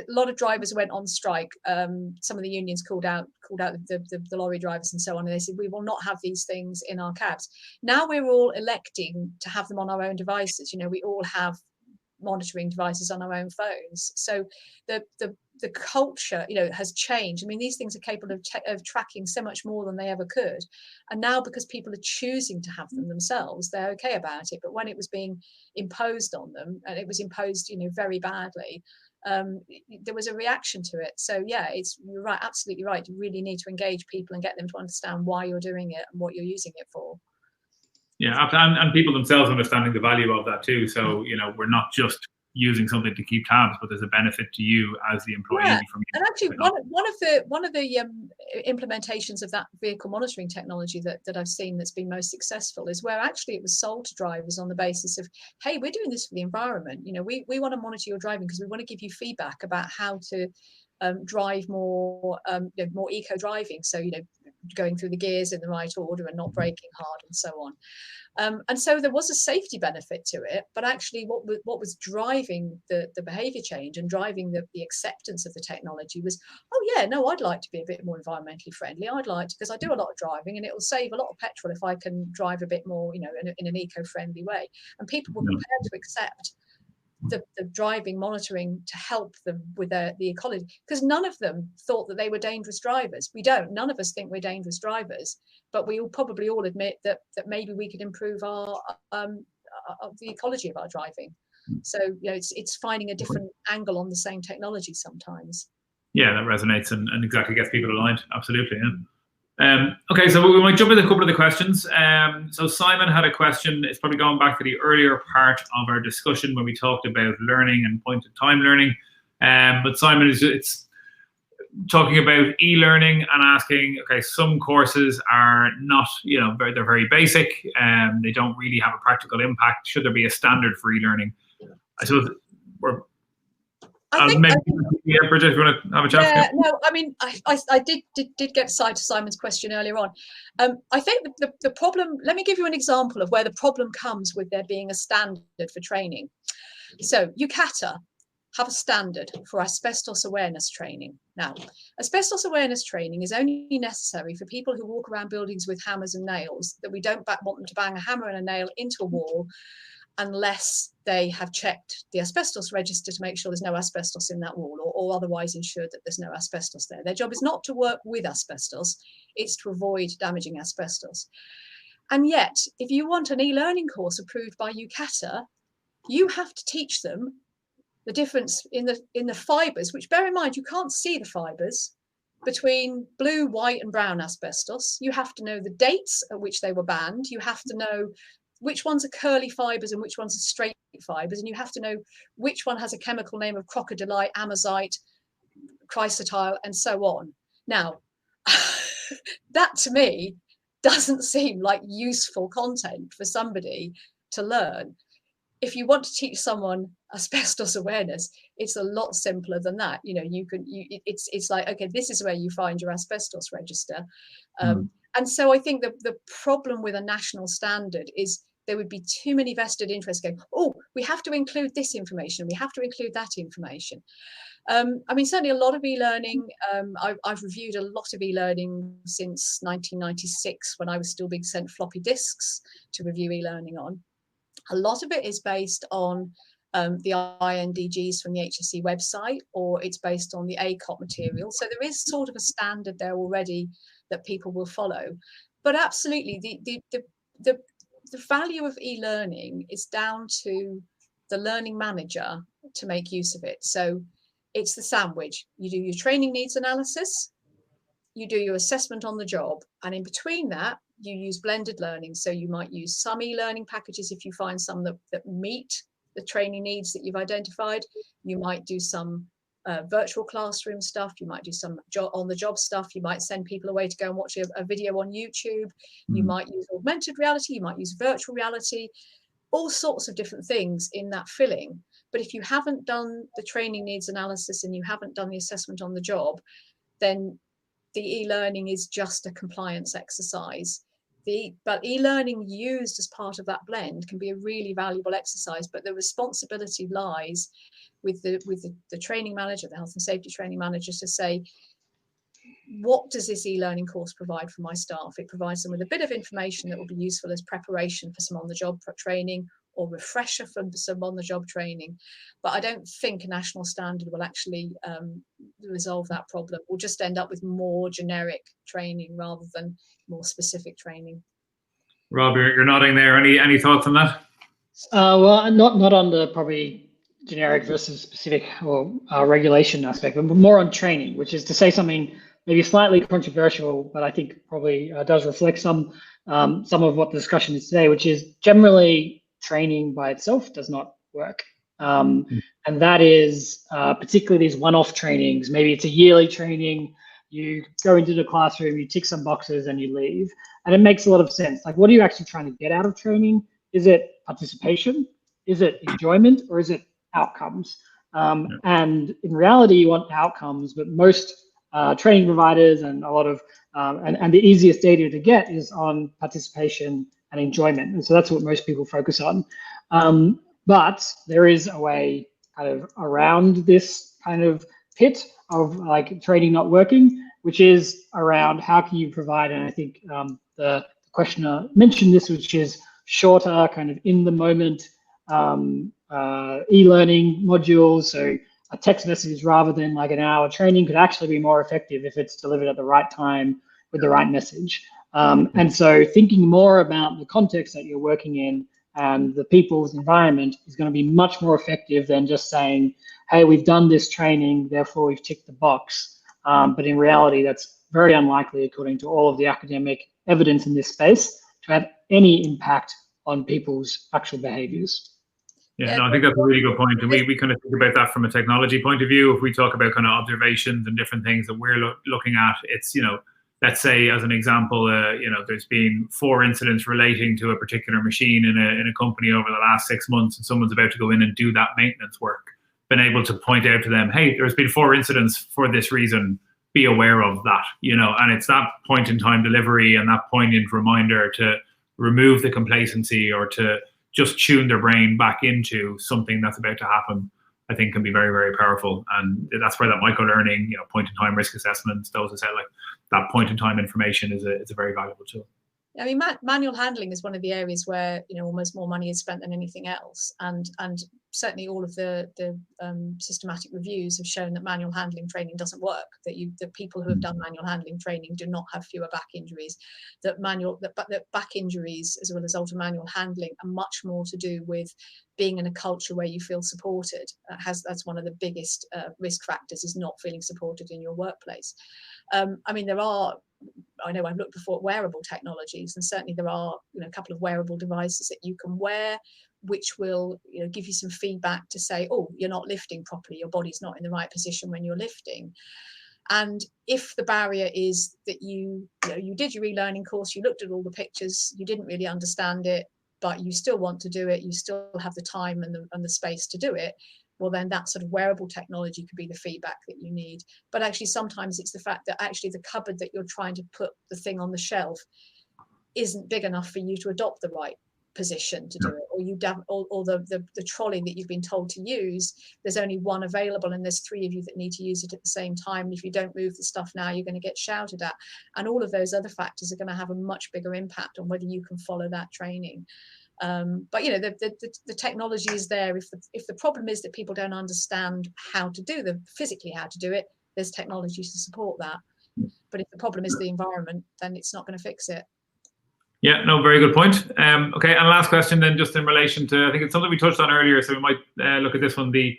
lot of drivers went on strike. Some of the unions called out the lorry drivers and so on, and they said, we will not have these things in our cabs. Now we're all electing to have them on our own devices. You know, we all have monitoring devices on our own phones. So the culture, you know, has changed. I mean, these things are capable of tracking so much more than they ever could. And now, because people are choosing to have them themselves, they're okay about it. But when it was being imposed on them, and it was imposed, you know, very badly, there was a reaction to it. So yeah, you're right, absolutely right. You really need to engage people and get them to understand why you're doing it and what you're using it for. Yeah, and people themselves understanding the value of that too. So, you know, we're not just using something to keep tabs, but there's a benefit to you as the employee. Yeah. And actually, one of the implementations of that vehicle monitoring technology that I've seen that's been most successful is where actually it was sold to drivers on the basis of, hey, we're doing this for the environment. You know, we want to monitor your driving because we want to give you feedback about how to drive more eco driving. So, you know, going through the gears in the right order and not braking hard and so on. And so there was a safety benefit to it, but actually what was driving the behaviour change and driving the acceptance of the technology was, oh yeah, no, I'd like to be a bit more environmentally friendly. I'd like to, because I do a lot of driving and it will save a lot of petrol if I can drive a bit more, you know, in an eco-friendly way. And people were prepared to accept the driving monitoring to help them with the ecology, because none of them thought that they were dangerous drivers. None of us think we're dangerous drivers, but we all probably all admit that maybe we could improve the ecology of our driving. So, you know, it's finding a different angle on the same technology sometimes. Yeah, that resonates and exactly gets people aligned. Absolutely. Yeah. Okay, so we might jump into a couple of the questions. So Simon had a question. It's probably going back to the earlier part of our discussion when we talked about learning and point-in-time learning. But Simon it's talking about e-learning and asking, okay, some courses are not, you know, they're very basic and they don't really have a practical impact. Should there be a standard for e-learning? I suppose maybe Bridget, you want to have a chat? Yeah, no, I mean, I did get side to Simon's question earlier on. I think the problem, let me give you an example of where the problem comes with there being a standard for training. So UCATA have a standard for asbestos awareness training. Now, asbestos awareness training is only necessary for people who walk around buildings with hammers and nails, that we don't want them to bang a hammer and a nail into a wall unless they have checked the asbestos register to make sure there's no asbestos in that wall, or otherwise ensured that there's no asbestos there. Their job is not to work with asbestos, it's to avoid damaging asbestos. And yet, if you want an e-learning course approved by UCATA, you have to teach them the difference in the fibres, which, bear in mind, you can't see the fibres between blue, white and brown asbestos. You have to know the dates at which they were banned. You have to know which ones are curly fibres and which ones are straight fibres. And you have to know which one has a chemical name of crocodylite, amazite, chrysotile, and so on. Now, that to me doesn't seem like useful content for somebody to learn. If you want to teach someone asbestos awareness, it's a lot simpler than that. You know, it's like, okay, this is where you find your asbestos register. And so I think the problem with a national standard is there would be too many vested interests going, oh, we have to include this information, we have to include that information. I mean, certainly a lot of e-learning, I've reviewed a lot of e-learning since 1996, when I was still being sent floppy disks to review e-learning on. A lot of it is based on the INDGs from the HSE website, or it's based on the ACOT material. So there is sort of a standard there already that people will follow. But absolutely, the value of e-learning is down to the learning manager to make use of it. So it's the sandwich. You do your training needs analysis, you do your assessment on the job, and in between that, you use blended learning. So you might use some e-learning packages if you find some that meet the training needs that you've identified. You might do some virtual classroom stuff. You might do some on-the-job stuff. You might send people away to go and watch a video on YouTube. You might use augmented reality. You might use virtual reality, all sorts of different things in that filling. But if you haven't done the training needs analysis and you haven't done the assessment on the job, then the e-learning is just a compliance exercise. But e-learning used as part of that blend can be a really valuable exercise, but the responsibility lies with the training manager, the health and safety training manager, to say, what does this e-learning course provide for my staff? It provides them with a bit of information that will be useful as preparation for some on-the-job training or refresher for some on-the-job training. But I don't think a national standard will actually resolve that problem. We'll just end up with more generic training rather than more specific training. Rob, you're nodding there. Any thoughts on that? Well, not on the probably generic versus specific or regulation aspect, but more on training, which is to say something maybe slightly controversial, but I think probably does reflect some of what the discussion is today, which is generally training by itself does not work. And that is particularly these one-off trainings. Maybe it's a yearly training. You go into the classroom, you tick some boxes and you leave. And it makes a lot of sense. Like, what are you actually trying to get out of training? Is it participation? Is it enjoyment? Or is it outcomes? And in reality, you want outcomes, but most training providers and a lot of, and the easiest data to get is on participation and enjoyment. And so that's what most people focus on. But there is a way kind of around this kind of pit of like training not working, which is around how can you provide, and I think the questioner mentioned this, which is shorter kind of in the moment e-learning modules. So a text message rather than like an hour training could actually be more effective if it's delivered at the right time with the right message. And so thinking more about the context that you're working in and the people's environment is going to be much more effective than just saying, hey, we've done this training, therefore we've ticked the box. But in reality, that's very unlikely, according to all of the academic evidence in this space, to have any impact on people's actual behaviors. Yeah, no, I think that's a really good point. And we kind of think about that from a technology point of view. If we talk about kind of observations and different things that we're looking at, it's, let's say as an example, there's been 4 incidents relating to a particular machine in a company over the last 6 months, and someone's about to go in and do that maintenance work. Been able to point out to them, hey, there's been 4 incidents for this reason, be aware of that, and it's that point in time delivery and that poignant reminder to remove the complacency or to just tune their brain back into something that's about to happen, I think can be very, very powerful. And that's where that micro-learning, point in time risk assessments, those I said, like that point in time information is a very valuable tool. I mean, manual handling is one of the areas where almost more money is spent than anything else, and certainly all of the systematic reviews have shown that manual handling training doesn't work. That people who have done manual handling training do not have fewer back injuries. That back injuries as a result of manual handling are much more to do with being in a culture where you feel supported. That's one of the biggest risk factors, is not feeling supported in your workplace. I mean, I know I've looked before at wearable technologies, and certainly there are a couple of wearable devices that you can wear, which will give you some feedback to say, oh, you're not lifting properly, your body's not in the right position when you're lifting. And if the barrier is that you did your e-learning course, you looked at all the pictures, you didn't really understand it, but you still want to do it, you still have the time and the space to do it, well, then that sort of wearable technology could be the feedback that you need. But actually, sometimes it's the fact that actually the cupboard that you're trying to put the thing on the shelf isn't big enough for you to adopt the right position to do it, or the trolley that you've been told to use, there's only one available and there's 3 of you that need to use it at the same time, and if you don't move the stuff now, you're going to get shouted at. And all of those other factors are going to have a much bigger impact on whether you can follow that training. But the technology is there. If the problem is that people don't understand physically how to do it, there's technology to support that. But if the problem is the environment, then it's not going to fix it. Yeah, no, very good point. Okay, and last question then, just in relation to, I think it's something we touched on earlier, so we might look at this one, the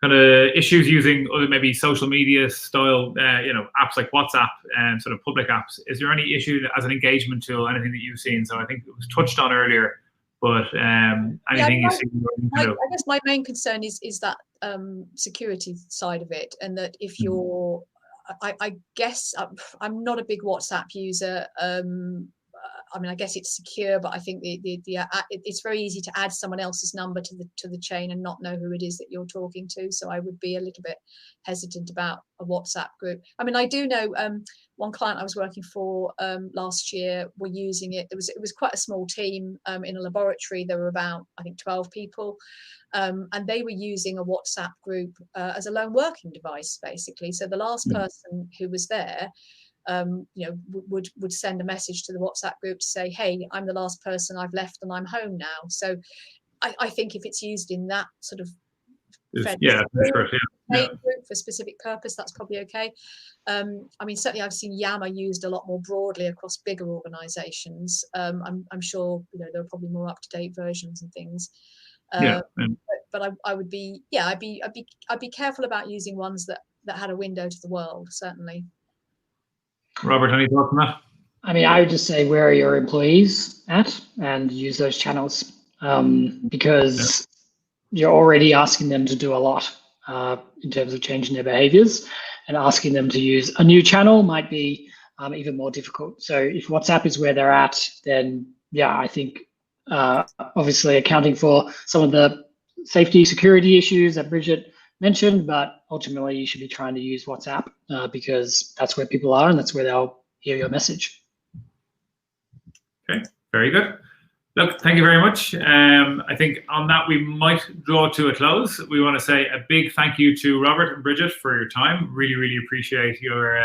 kind of issues using other maybe social media style, apps like WhatsApp and sort of public apps. Is there any issue as an engagement tool, anything that you've seen? So I think it was touched on earlier, but anything you've seen? I guess my main concern is that security side of it, and that if you're, I guess I'm not a big WhatsApp user. I mean, I guess it's secure, but I think it's very easy to add someone else's number to the chain and not know who it is that you're talking to. So I would be a little bit hesitant about a WhatsApp group. I mean, I do know one client I was working for last year were using it. It was quite a small team in a laboratory. There were about, I think, 12 people. And they were using a WhatsApp group as a lone working device, basically. So the last person who was there, would send a message to the WhatsApp group to say, hey, I'm the last person, I've left and I'm home now. So I think if it's used in that sort of group for a specific purpose, that's probably okay. I mean, certainly I've seen Yammer used a lot more broadly across bigger organizations. I'm sure there are probably more up-to-date versions and things. But I would be, I'd be careful about using ones that had a window to the world, certainly. Robert, any thoughts on that? I mean, I would just say, where are your employees at, and use those channels, because you're already asking them to do a lot in terms of changing their behaviors, and asking them to use a new channel might be even more difficult. So if WhatsApp is where they're at, then I think obviously accounting for some of the safety security issues that Bridget mentioned, but ultimately you should be trying to use WhatsApp because that's where people are and that's where they'll hear your message. Okay, very good. Look, thank you very much. I think on that we might draw to a close. We want to say a big thank you to Robert and Bridget for your time. Really, really appreciate your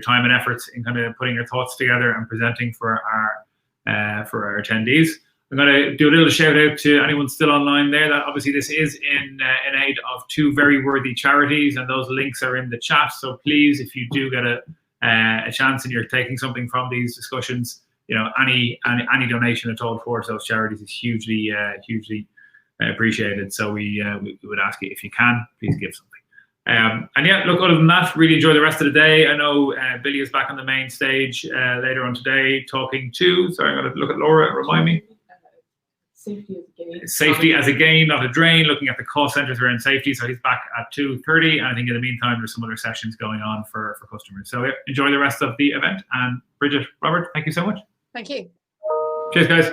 time and efforts in kind of putting your thoughts together and presenting for our attendees. I'm going to do a little shout out to anyone still online there that obviously this is in aid of two very worthy charities, and those links are in the chat. So please, if you do get a chance and you're taking something from these discussions, any donation at all towards those charities is hugely appreciated. So we would ask you, if you can, please give something. And look, other than that, really enjoy the rest of the day. I know Billy is back on the main stage later on today talking to, sorry, I'm going to look at Laura, remind me. Safety as a gain, not a drain, looking at the cost centers around safety. So he's back at 2:30. And I think in the meantime, there's some other sessions going on for customers. So enjoy the rest of the event. And Bridget, Robert, thank you so much. Thank you. Cheers, guys.